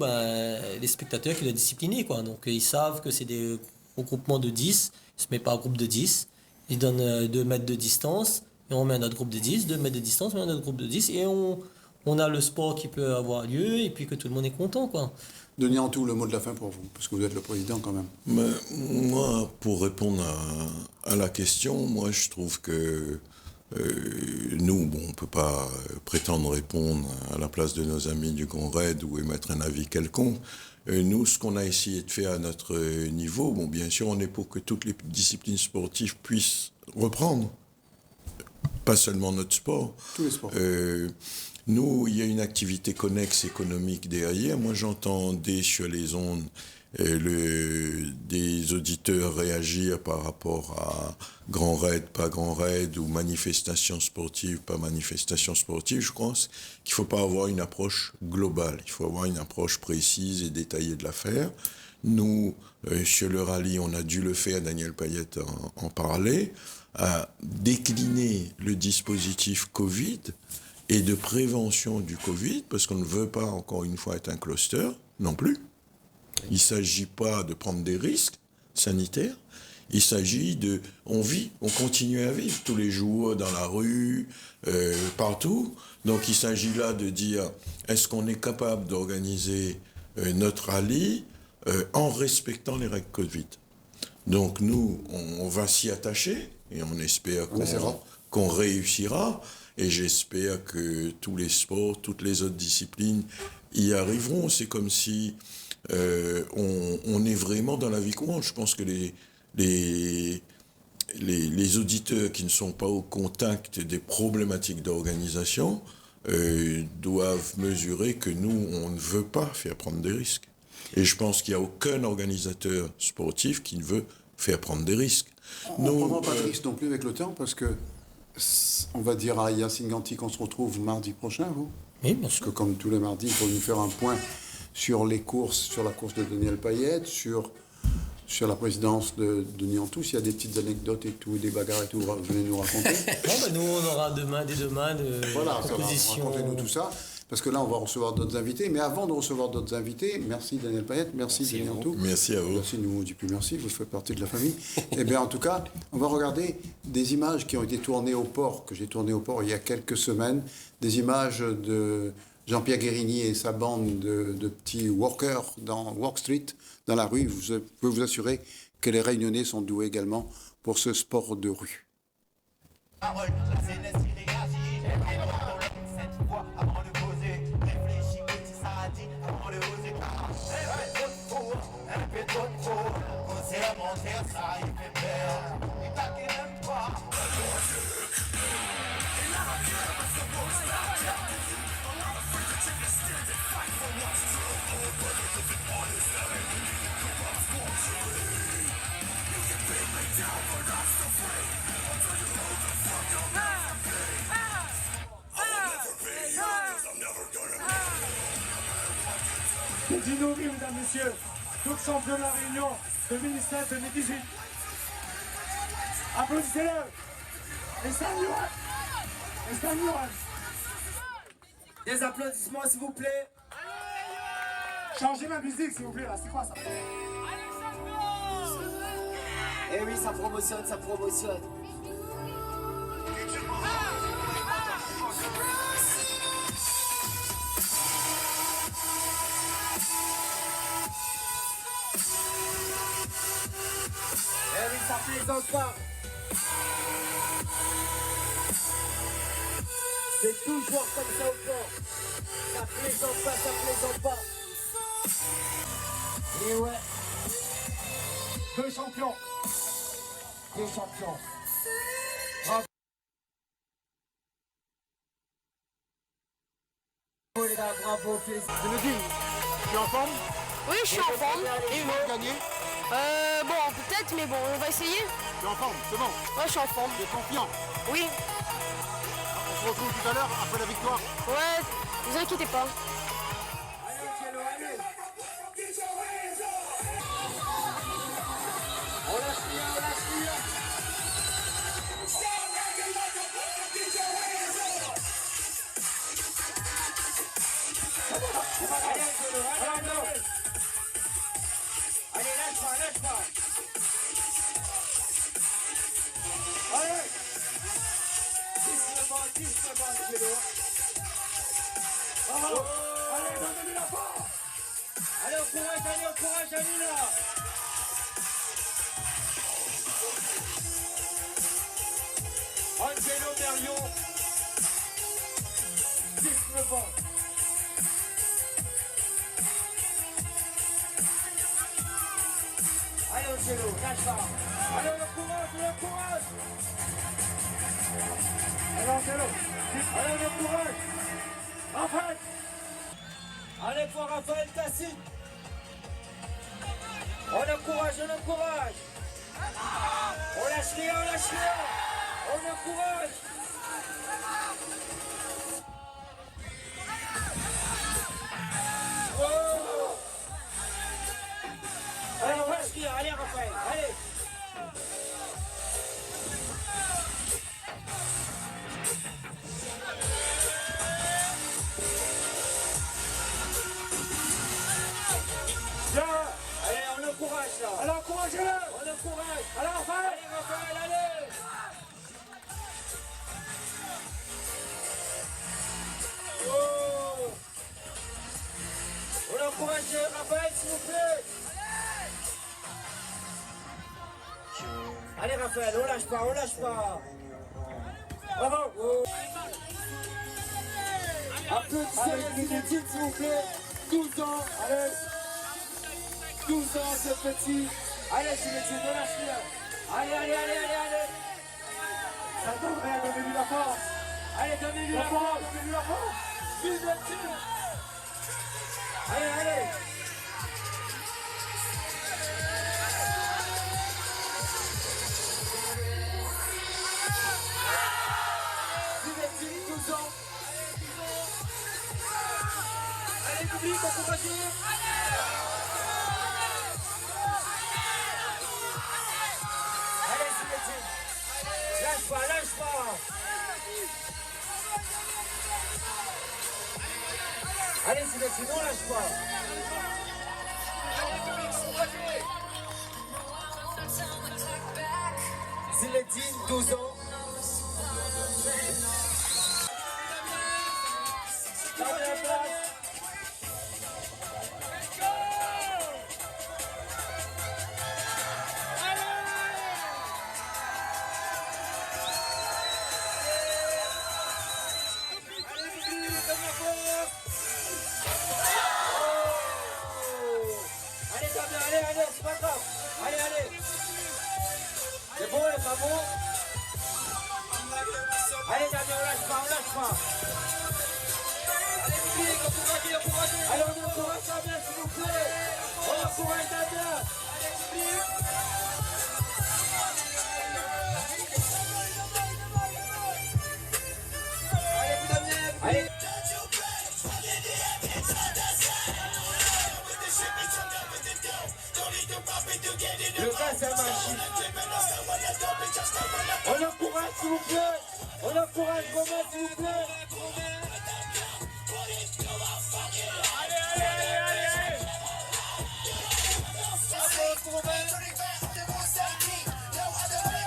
les spectateurs qui doivent discipliner, quoi. Donc ils savent que c'est des regroupements de 10, ils ne se mettent pas en groupe de 10, ils donnent 2 mètres de distance, et on met un autre groupe de 10, 2 mètres de distance, on met un autre groupe de 10, et on a le sport qui peut avoir lieu, et puis que tout le monde est content, quoi. Denis Antou, le mot de la fin pour vous, parce que vous êtes le président quand même. Mais moi, pour répondre à la question, moi je trouve que nous, on ne peut pas prétendre répondre à la place de nos amis du Grand Raid ou émettre un avis quelconque. Nous, ce qu'on a essayé de faire à notre niveau, bien sûr, on est pour que toutes les disciplines sportives puissent reprendre, pas seulement notre sport. Tous les sports. Nous, il y a une activité connexe économique derrière. Moi, j'entendais sur les ondes des auditeurs réagir par rapport à grand raid, pas grand raid, ou manifestation sportive, pas manifestation sportive. Je pense qu'il ne faut pas avoir une approche globale. Il faut avoir une approche précise et détaillée de l'affaire. Nous, sur le rallye, on a dû le faire, Daniel Payette en parlait, à décliner le dispositif Covid et de prévention du Covid, parce qu'on ne veut pas, encore une fois, être un cluster non plus. Il ne s'agit pas de prendre des risques sanitaires. Il s'agit on vit, on continue à vivre tous les jours, dans la rue, partout. Donc il s'agit là de dire, est-ce qu'on est capable d'organiser notre rallye en respectant les règles Covid? Donc nous, on va s'y attacher et on espère qu'on réussira. Et j'espère que tous les sports, toutes les autres disciplines y arriveront. C'est comme si on est vraiment dans la vie courante. Je pense que les auditeurs qui ne sont pas au contact des problématiques d'organisation doivent mesurer que nous, on ne veut pas faire prendre des risques. Et je pense qu'il n'y a aucun organisateur sportif qui ne veut faire prendre des risques. On ne prendra pas de risque non plus avec le temps parce que on va dire à Yacine Ganti qu'on se retrouve mardi prochain, vous. Oui, bien Parce sûr. que comme tous les mardis, il faut nous faire un point sur les courses, sur la course de Daniel Payette, sur la présidence de Niantou. S'il y a des petites anecdotes et tout, des bagarres et tout, venez nous raconter. Nous, on aura dès demain, Voilà, propositions. racontez-nous tout ça. Parce que là, on va recevoir d'autres invités. Mais avant de recevoir d'autres invités, merci Daniel Payette, merci de Niantou. Merci à vous. Merci, nous on dit plus merci, vous faites partie de la famille. Eh bien, en tout cas, on va regarder des images qui ont été tournées au port, que j'ai tournées au port il y a quelques semaines, des images de Jean-Pierre Guérini et sa bande de petits workers dans Work Street, dans la rue. Je peux vous assurer que les Réunionnais sont doués également pour ce sport de rue. Dino, oui, mesdames, messieurs, tout champion de la Réunion 2017-2018. Applaudissez-le. Et Samuel. Des applaudissements, s'il vous plaît. Changez ma musique, s'il vous plaît, là. C'est quoi ça? Eh oui, ça promotionne. Eh oui, ça plaisante pas. C'est toujours comme ça au fond. Ça plaisante pas. Et ouais. Deux champions. Bravo les gars, bravo, félicitations. Zinedine, tu es en forme? Oui, je suis en forme. Et vous? Gagner? Bon, peut-être, mais bon, on va essayer. Tu es en forme, c'est bon. Ouais, je suis en forme. Tu es confiant. Oui. On se retrouve tout à l'heure après la victoire. Ouais, vous inquiétez pas. Allez, Angelo, allez. On lâche rien. Allez, Angelo, allez. Allez, lâche pas. Allez. 19 ans, Angelo. Bravo. Allez, donnez-lui la force. Allez, au courage, Anila. Angelo Berriot, 19 ans. Allez, Angelo, lâche pas. Allez, le courage. Allez, Angelo. Allez, le courage. Raphaël. Allez, pour Raphaël Tassin. On encourage. On lâche rien. On encourage. Oh. Allez, on lâche rien. Allez, Raphaël. Allez. Bien. Allez, on encourage là. Allez, encouragez-le. On encourage. Allez, Raphaël. Allez, Raphaël, allez. Oh. On encourage Raphaël, s'il vous plaît. Allez, Raphaël, on lâche pas. Bravo. Oh. Applaudissez Zinedine, s'il vous plaît. 12 ans, allez. 12 ans, ce petit. Allez, Zinedine, on lâche rien. Allez. Ça devrait donner la force. Allez, donnez-lui la force. Zinedine. Allez. Zinedine, 12 ans. Allez, public, on peut passer. Allez, Zinedine. Lâche pas, lâche pas. Allez, Zinedine, on lâche pas. Zinedine, 12 ans. Gardez la place. Allez, Damien, allez, c'est pas grave. Allez. C'est bon, c'est pas bon. Allez, Damien, on lâche pas. Allez, public, encouragez. Allez, on encourage Damien, s'il vous plaît. On encourage Damien. Allez, public. Allez, Damien. Allez. Le gars, c'est un machine. On encourage, s'il vous plaît. On encourage Romain, s'il vous plaît.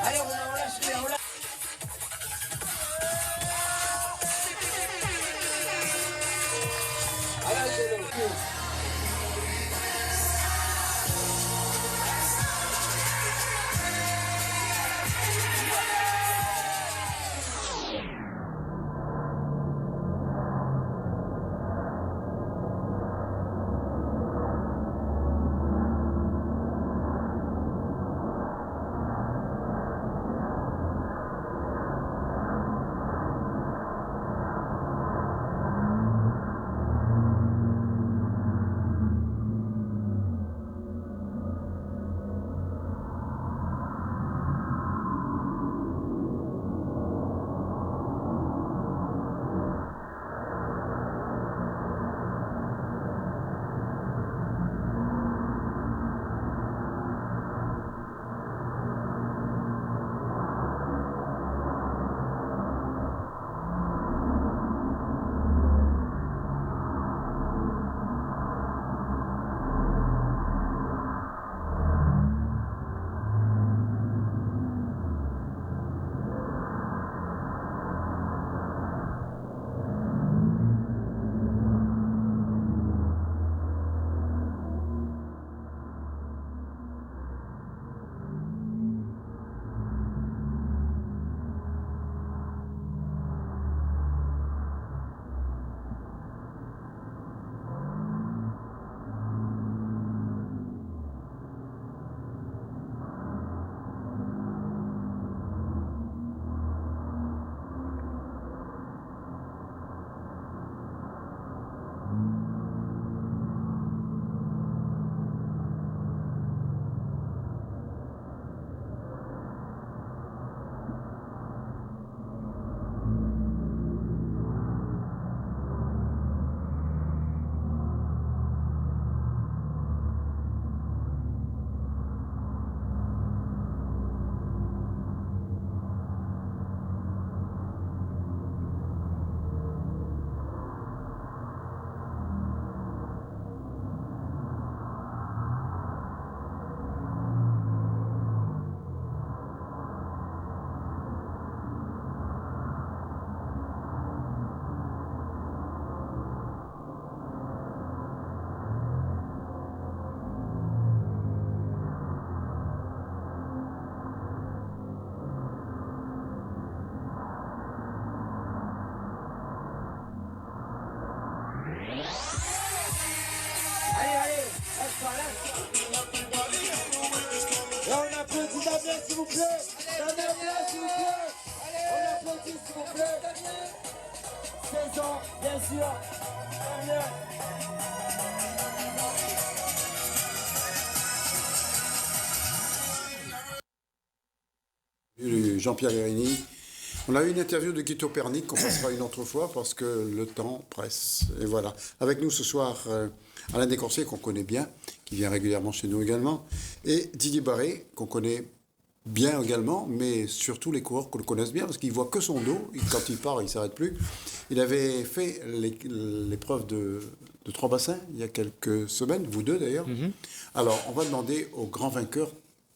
Allez, on lâche rien, on lâche. Allez, Angelo. s'il vous plaît. Damien, s'il vous plaît. On applaudit, s'il vous plaît. 16 ans, bien sûr. Damien. Jean-Pierre Guérini, On a eu une interview de Guito Pernic qu'on passera une autre fois parce que le temps presse. Et voilà. Avec nous ce soir, Alain Descorsiers, qu'on connaît bien, qui vient régulièrement chez nous également, et Didier Barré, qu'on connaît bien également, mais surtout les coureurs qu'on le connaissent bien parce qu'il voit que son dos. Et quand il part, il ne s'arrête plus. Il avait fait l'épreuve de 3 bassins il y a quelques semaines, vous deux d'ailleurs. Alors, on va demander au grand vainqueur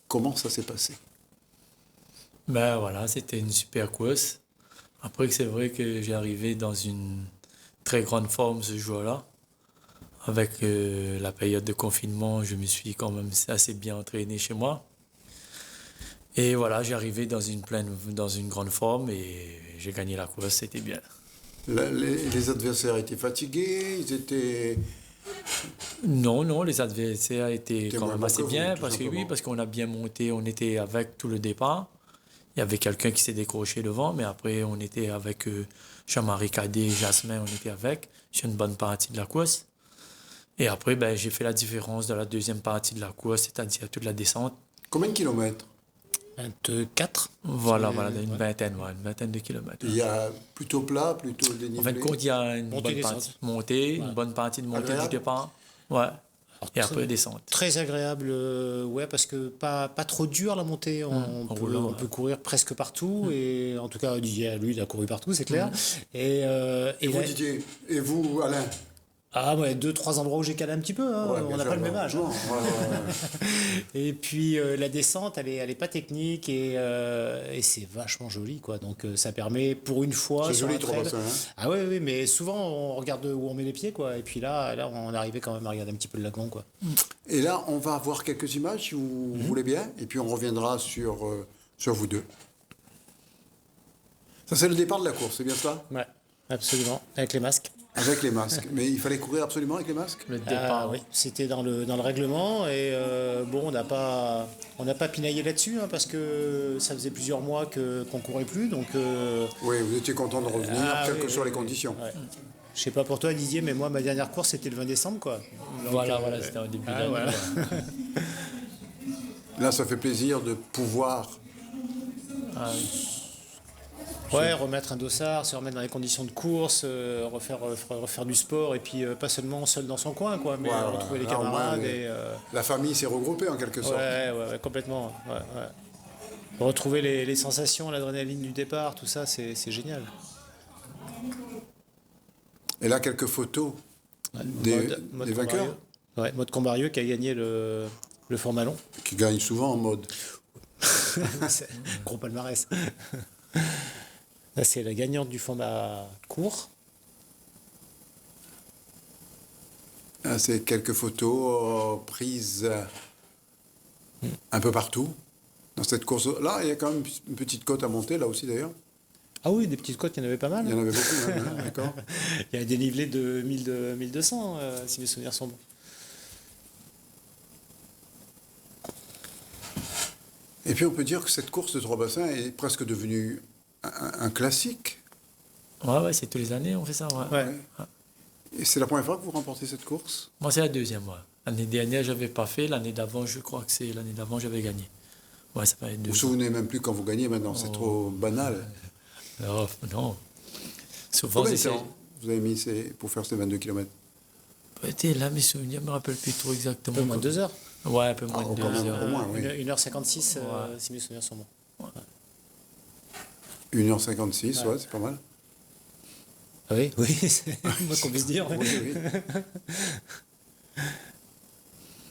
comment ça s'est passé. Ben voilà, c'était une super course. Après, c'est vrai que j'ai arrivé dans une très grande forme ce jour-là. Avec la période de confinement, je me suis quand même assez bien entraîné chez moi. Et voilà, j'ai arrivé dans une grande forme et j'ai gagné la course, c'était bien. Les adversaires étaient fatigués, ils étaient... Non, les adversaires étaient quand même assez bien parce qu'on a bien monté, on était avec tout le départ. Il y avait quelqu'un qui s'est décroché devant, mais après on était avec Jean-Marie Cadet, Jasmin, on était avec sur une bonne partie de la course. Et après, j'ai fait la différence dans la deuxième partie de la course, c'est-à-dire toute la descente. Combien de kilomètres? 24. Voilà, une vingtaine de kilomètres. Il y a plutôt plat, plutôt dénivelé. En fin de compte, il y a une bonne partie de montée, une bonne partie de montée du départ. Ouais. Et après, descente. Très agréable, parce que pas trop dur la montée. On peut courir presque partout. Et en tout cas, Didier, lui, il a couru partout, c'est clair. Et vous, Didier, et vous, Alain? Ah ouais, 2-3 endroits où j'ai calé un petit peu, hein. On n'a pas le même âge. Et puis la descente, elle est pas technique et c'est vachement joli, quoi. Donc ça permet pour une fois. C'est joli, 3 bassins. Ah oui, mais souvent on regarde où on met les pieds, quoi. Et puis là on est arrivé quand même à regarder un petit peu le lagon, quoi. Et là, on va voir quelques images si vous voulez bien, et puis on reviendra sur vous deux. Ça, c'est le départ de la course, c'est bien ça? Ouais, absolument, avec les masques. Avec les masques. Mais il fallait courir absolument avec les masques? Le départ, oui. C'était dans le règlement et on n'a pas pinaillé là-dessus parce que ça faisait plusieurs mois qu'on courait plus. Donc, oui, vous étiez content de revenir, quelles que soient les conditions. Ouais. Je sais pas pour toi, Didier, mais moi, ma dernière course, c'était le 20 décembre, quoi. Donc, voilà, c'était au début de l'année. Voilà. Là, ça fait plaisir de pouvoir... remettre un dossard, se remettre dans les conditions de course, refaire du sport et puis pas seulement seul dans son coin, quoi, mais retrouver les camarades. La famille s'est regroupée en quelque sorte. Ouais, complètement. Ouais. Retrouver les sensations, l'adrénaline du départ, tout ça, c'est génial. Et là, quelques photos des vainqueurs. Ouais, Maud Combarieux qui a gagné le format long. Qui gagne souvent en mode. Gros palmarès. Là, c'est la gagnante du format court. C'est quelques photos prises un peu partout. Dans cette course, là, il y a quand même une petite côte à monter, là aussi d'ailleurs. Ah oui, des petites côtes, il y en avait pas mal. Il y en avait beaucoup, même, d'accord. Il y a un dénivelé de 1200, si mes souvenirs sont bons. Et puis on peut dire que cette course de 3 bassins est presque devenue un classique. Ouais, c'est tous les années on fait ça. Ouais. Et c'est la première fois que vous remportez cette course? Moi, c'est la deuxième. Ouais. L'année dernière, je n'avais pas fait. L'année d'avant, je crois que c'est l'année d'avant, j'avais gagné. Ouais, ça fait 2 ans. Vous vous souvenez même plus quand vous gagnez maintenant, c'est trop banal. Non. Souvent, combien de temps vous avez mis pour faire ces 22 km? Là, mes souvenirs, je ne me rappelle plus trop exactement. Un peu moins de 2 heures. Ouais, un peu moins de 2 heures. Au moins, oui. 1h56, si mes souvenirs sont bons. Ouais. 1h56, ouais, c'est pas mal. Ah oui, c'est moi qu'on puisse dire. Oui.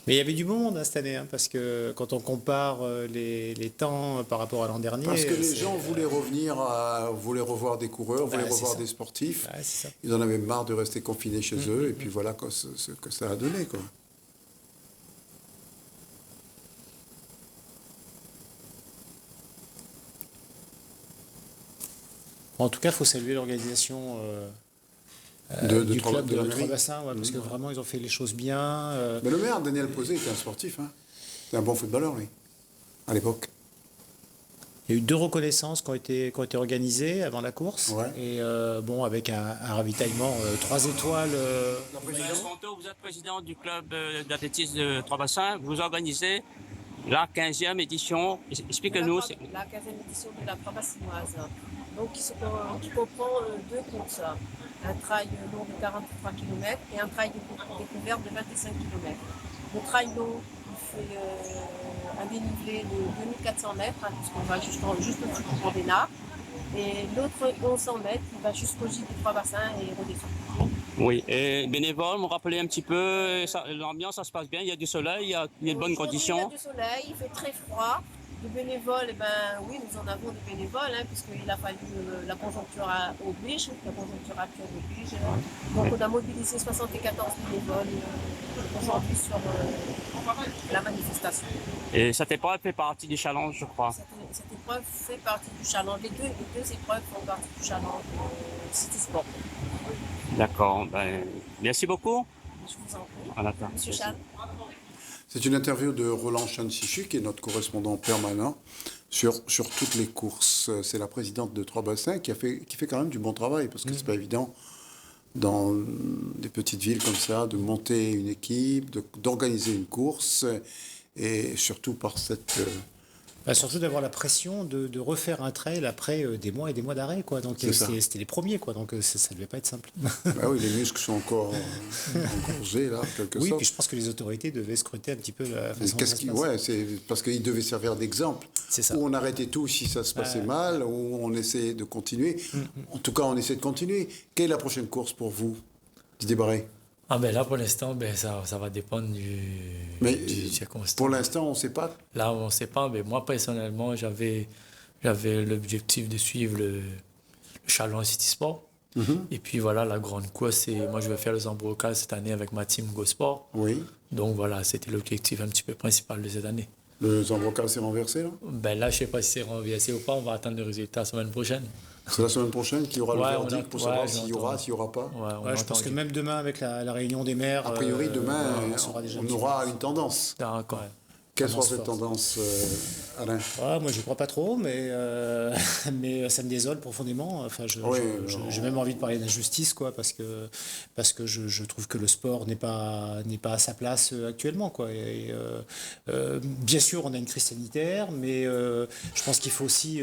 Mais il y avait du bon monde cette année, parce que quand on compare les temps par rapport à l'an dernier... Parce que les gens voulaient voulaient revoir des coureurs, voulaient revoir des sportifs. Ouais, c'est ça. Ils en avaient marre de rester confinés chez eux, et puis voilà ce que ça a donné, quoi. En tout cas, il faut saluer l'organisation du club de Trois Bassins, parce que vraiment, ils ont fait les choses bien. Mais le maire, Daniel Posé, était un sportif. C'était un bon footballeur, lui, à l'époque. Il y a eu 2 reconnaissances qui ont été organisées avant la course. Ouais. Et avec un ravitaillement 3 étoiles. Vous êtes président du club d'athlétisme de Trois Bassins. Vous organisez la 15e édition. Expliquez-nous. La 15e édition de la Trois Bassinoise. donc qui comprend deux courses. Un trail long de 43 km et un trail découverte de 25 km. Le trail long, il fait un dénivelé de 2400 mètres, puisqu'on va juste au-dessus du Pont des Naples. Et l'autre 1100 mètres, il va jusqu'au gîte des Trois Bassins et redescend. Oui, et bénévole, me rappelez un petit peu, l'ambiance, ça se passe bien, il y a du soleil, il y a de bonnes conditions. Il y a du soleil, il fait très froid. Les bénévoles, oui, nous en avons des bénévoles, puisqu'il a fallu, la conjoncture oblige, la conjoncture actuelle oblige. Donc on a mobilisé 74 bénévoles aujourd'hui sur la manifestation. Et cette épreuve fait partie du challenge, je crois. Cette épreuve fait partie du challenge. Les deux épreuves font partie du challenge City Sport. D'accord, merci beaucoup. Je vous en prie. Voilà. Monsieur Charles. C'est une interview de Roland Chansichu, qui est notre correspondant permanent sur toutes les courses. C'est la présidente de Trois Bassins qui fait quand même du bon travail, parce que c'est pas évident dans des petites villes comme ça de monter une équipe, d'organiser une course, et surtout par cette... surtout d'avoir la pression de refaire un trail après des mois et des mois d'arrêt, quoi. Donc c'était les premiers, quoi. Donc ça devait pas être simple. Oui, les muscles sont encore engorgés là, quelque sorte. Oui, puis je pense que les autorités devaient scruter un petit peu la façon dont ça se passe. C'est parce qu'ils devaient servir d'exemple. C'est ça. Où on arrêtait tout si ça se passait mal, où on essayait de continuer. En tout cas, on essaie de continuer. Quelle est la prochaine course pour vous, Didier Barré? Là, pour l'instant, ça va dépendre du circonstance. Pour l'instant, on ne sait pas. Là, on ne sait pas. Mais moi, personnellement, j'avais l'objectif de suivre le Challenge City Sport. Et puis voilà, la grande course, moi, je vais faire le Zambrocal cette année avec ma team Go Sport. Oui. Donc voilà, c'était l'objectif un petit peu principal de cette année. Le Zambrocal s'est renversé, là? Là, je ne sais pas si c'est renversé ou pas. On va attendre le résultat la semaine prochaine. C'est la semaine prochaine qu'il y aura le verdict pour savoir s'il y aura, s'il n'y aura pas. Je pense que même demain, avec la réunion des maires... A priori, demain, on aura une tendance. D'accord. Quelle sera cette tendance, Alain? Moi, je ne crois pas trop, mais ça me désole profondément. Enfin, j'ai même envie de parler d'injustice, quoi, parce que je trouve que le sport n'est pas à sa place actuellement, quoi. Bien sûr, on a une crise sanitaire, mais je pense qu'il faut aussi...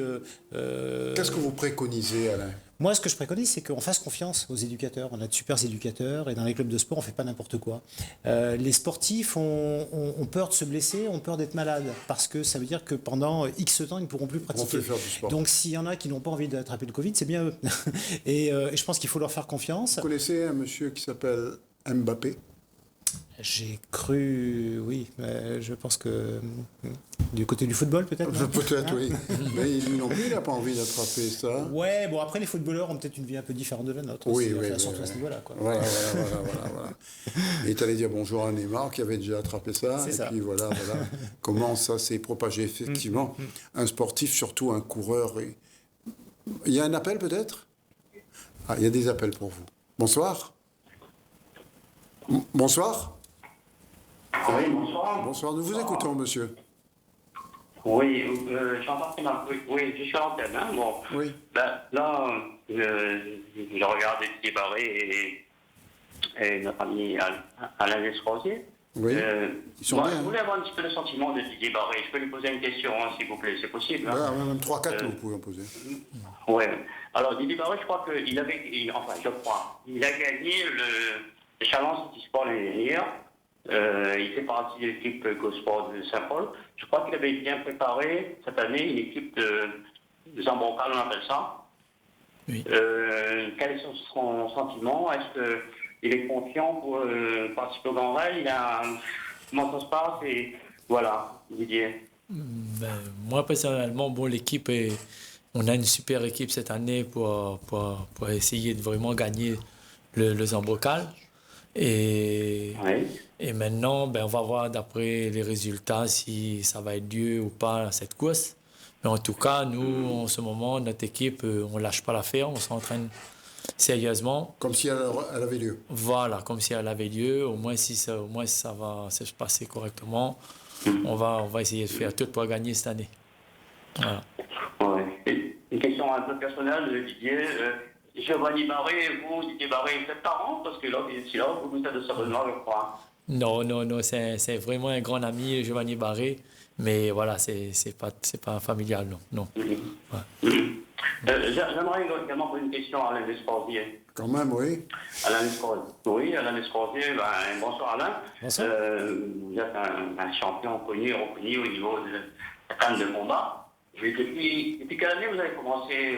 Qu'est-ce que vous préconisez, Alain? Moi, ce que je préconise, c'est qu'on fasse confiance aux éducateurs. On a de super éducateurs et dans les clubs de sport, on ne fait pas n'importe quoi. Les sportifs ont peur de se blesser, ont peur d'être malades parce que ça veut dire que pendant X temps, ils ne pourront plus pratiquer. Donc, s'il y en a qui n'ont pas envie d'attraper le Covid, c'est bien eux. et je pense qu'il faut leur faire confiance. Vous connaissez un monsieur qui s'appelle Mbappé? J'ai cru, oui, mais je pense que du côté du football peut-être. Peut-être, oui. Mais lui non plus, il n'a pas envie d'attraper ça. Ouais, bon après les footballeurs ont peut-être une vie un peu différente de la nôtre. Oui, surtout à ce niveau-là, quoi. Voilà. Il est allé dire bonjour à Neymar qui avait déjà attrapé ça. C'est ça. Puis voilà. Comment ça s'est propagé effectivement. Un sportif, surtout un coureur. Il y a un appel peut-être? Il y a des appels pour vous. Bonsoir. Bonsoir. Oui, bonsoir. Bonsoir, nous vous écoutons, monsieur. Oui, j'entends très mal. Oui, je suis à l'antenne. Bon. Oui. Là, je regarde Didier Barré et notre ami Alain Desrosiers. Oui, ils sont bien. Je voulais avoir un petit peu le sentiment de Didier Barré. Je peux lui poser une question, s'il vous plaît, c'est possible? Même 3-4, vous pouvez en poser. Oui. Alors, Didier Barré, je crois qu'il avait... Enfin, je crois. Il a gagné le Challenge City Sport l'année dernière. Il fait partie de l'équipe Go-Sport de Saint-Paul. Je crois qu'il avait bien préparé cette année une équipe de Zambrocal, on appelle ça. Oui. Quel est son sentiment? Est-ce qu'il est confiant pour participer au Grand Rail? Comment ça se passe? Et voilà, Didier. Moi, personnellement, l'équipe on a une super équipe cette année pour essayer de vraiment gagner le Zambrocal. Et maintenant, on va voir d'après les résultats si ça va être Dieu ou pas cette course. Mais en tout cas, nous, en ce moment, notre équipe, on ne lâche pas l'affaire, on s'entraîne sérieusement. Comme si elle avait lieu. Voilà, comme si elle avait lieu. Au moins, si ça va se passer correctement, on va essayer de faire tout pour gagner cette année. Voilà. Ouais. Une question un peu personnelle, Didier. Giovanni Barré, vous, Didier Barré, vous êtes parents? Parce que là, vous êtes de Saint-Benoît, je crois. Non, c'est vraiment un grand ami, Giovanni Barré. Mais voilà, c'est pas familial, non. Ouais. J'aimerais également poser une question à Alain Descordier. Quand même, oui. Alain Descordier, bonsoir Alain. Bonsoir. Vous êtes un champion connu, reconnu au niveau de la canne de combat. Depuis quelle année vous avez commencé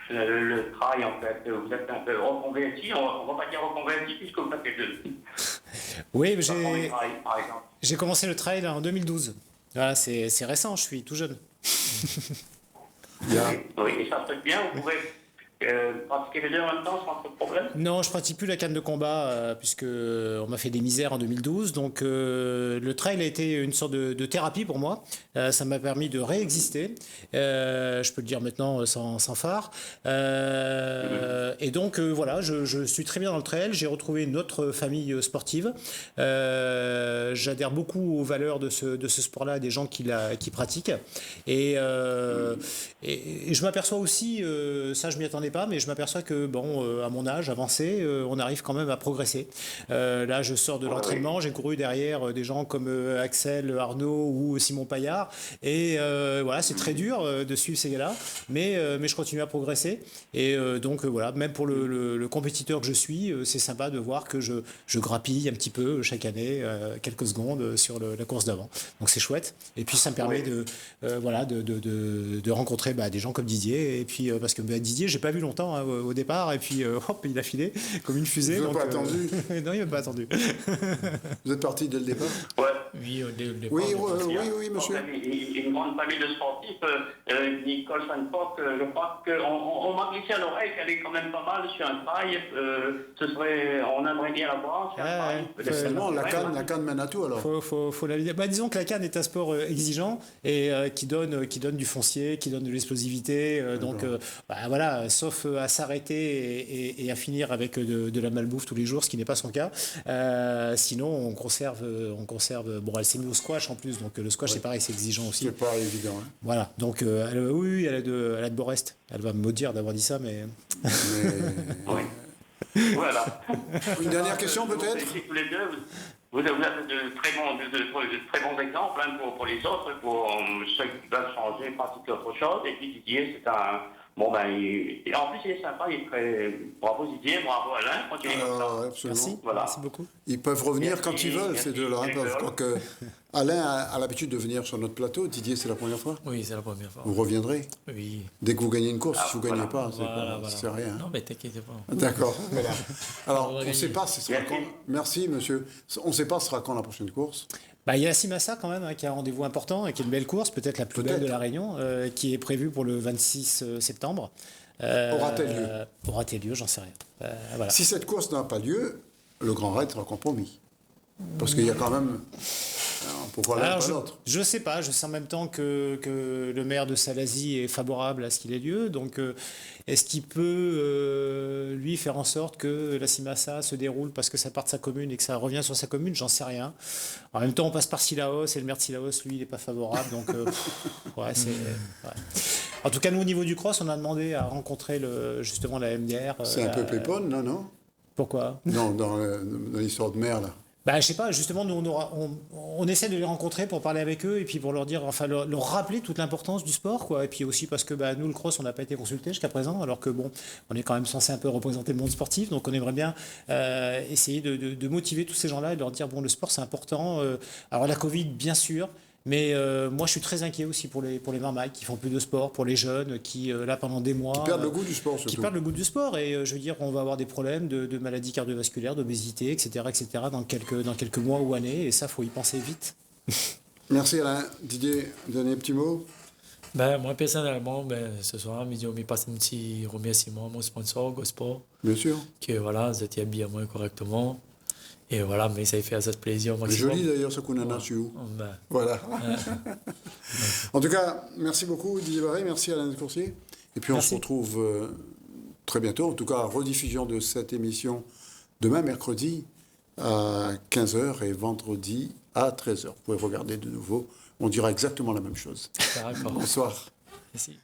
le trail en fait? Vous êtes un peu reconverti, on va pas dire reconverti puisque vous faites les deux. Oui, j'ai commencé le trail en 2012. Voilà, c'est récent, je suis tout jeune. Oui, et ça se fait bien, vous pouvez pratiquer les deux en même temps sans trop de problème? Non, je pratique plus la canne de combat puisque on m'a fait des misères en 2012. Donc le trail a été une sorte de thérapie pour moi. Ça m'a permis de réexister. Je peux le dire maintenant sans phare. Et donc voilà, je suis très bien dans le trail. J'ai retrouvé une autre famille sportive. J'adhère beaucoup aux valeurs de ce sport-là, des gens qui pratiquent. Et je m'aperçois aussi, ça je m'y attendais pas, mais je m'aperçois que à mon âge avancé, on arrive quand même à progresser. Là, je sors de l'entraînement, j'ai couru derrière des gens comme Axel Arnaud ou Simon Paillard, et voilà, c'est très dur de suivre ces gars-là, mais je continue à progresser. Et donc voilà, même pour le compétiteur que je suis, c'est sympa de voir que je grappille un petit peu chaque année, quelques secondes sur la course d'avant. Donc c'est chouette. Et puis ça me permet de rencontrer des gens comme Didier. Et puis parce que Didier, j'ai pas vu longtemps au départ, et puis hop, il a filé comme une fusée. Vous n'avez pas attendu? Non, il m'a pas attendu. Vous êtes parti dès le départ? Ouais. Oui, dès le départ. Oui, monsieur. Une grande famille de sportifs, Nicole Sanfoc, je crois qu'on m'a glissé à l'oreille qu'elle est quand même pas mal sur un trail. On aimerait bien la voir sur un trail. Seulement, la canne mène à tout alors. Faut la... disons que la canne est un sport exigeant et qui donne du foncier, qui donne de l'explosivité. Donc voilà, sauf à s'arrêter et à finir avec de la malbouffe tous les jours, ce qui n'est pas son cas. Sinon, on conserve. Bon, elle s'est mise au squash en plus, donc le squash c'est pareil, c'est exigeant aussi. C'est pas évident. Hein. Voilà, donc elle a de Borest. Elle va me maudire d'avoir dit ça, mais. Voilà. Une dernière question peut-être? Tous les deux, vous avez de très bons exemples pour les autres, pour ceux qui veulent changer, pratiquer autre chose. Et puis Didier, c'est un. Bon et en plus il est sympa, il est très. Bravo Didier, bravo Alain, continuez comme ça. Absolument. Merci beaucoup. Ils peuvent revenir quand ils veulent, ces deux-là. Quoique Alain a l'habitude de venir sur notre plateau. Didier, c'est la première fois? Oui, c'est la première fois. Vous reviendrez? Oui. Dès que vous gagnez une course, si vous ne gagnez pas, c'est rien. Non, mais t'inquiète pas. D'accord. Voilà. Alors, on ne sait pas ce sera quand. Merci, monsieur. On ne sait pas ce sera quand la prochaine course. Il y a la Simassa quand même, qui a un rendez-vous important et qui est une belle course, peut-être la plus belle de la Réunion, qui est prévue pour le 26 septembre. Aura-t-elle lieu, j'en sais rien. Voilà. Si cette course n'a pas lieu, le Grand Raid sera compromis. Parce qu'il y a quand même... Pourquoi l'un pas l'autre? Je sais pas, je sais en même temps que le maire de Salazie est favorable à ce qu'il ait lieu, donc est-ce qu'il peut lui faire en sorte que la Simassa se déroule parce que ça part de sa commune et que ça revient sur sa commune? J'en sais rien. En même temps, on passe par Sillaos et le maire de Sillaos, lui, il n'est pas favorable, donc En tout cas, nous, au niveau du cross, on a demandé à rencontrer justement la MDR. C'est un peu pépone, non? Pourquoi? Non, dans l'histoire de maire, là. Je sais pas, justement, nous, on essaie de les rencontrer pour parler avec eux et puis pour leur dire, leur rappeler toute l'importance du sport, quoi. Et puis aussi parce que nous, le cross, on n'a pas été consulté jusqu'à présent, alors que on est quand même censé un peu représenter le monde sportif, donc on aimerait bien essayer de motiver tous ces gens-là et de leur dire, le sport, c'est important. Alors la Covid, bien sûr. Mais moi, je suis très inquiet aussi pour les marmailles qui font plus de sport, pour les jeunes qui, là, pendant des mois... Qui perdent le goût du sport, surtout. Qui perdent le goût du sport. Et je veux dire, on va avoir des problèmes de maladies cardiovasculaires, d'obésité, etc., dans quelques mois ou années. Et ça, il faut y penser vite. Merci Alain. Didier, dernier petit mot? Moi, personnellement, ce soir, je passe un petit remerciement à mon sponsor, Gosport. Bien sûr. Qui, voilà, vous étiez habillé à moi correctement. Et voilà, mais ça fait assez plaisir au maximum. Joli d'ailleurs ce qu'on en a su. Voilà. En tout cas, merci beaucoup Didier Barré, merci Alain Descourciers. Et puis on se retrouve très bientôt, en tout cas rediffusion de cette émission demain mercredi à 15h et vendredi à 13h. Vous pouvez regarder de nouveau, on dira exactement la même chose. D'accord. Bonsoir. Merci.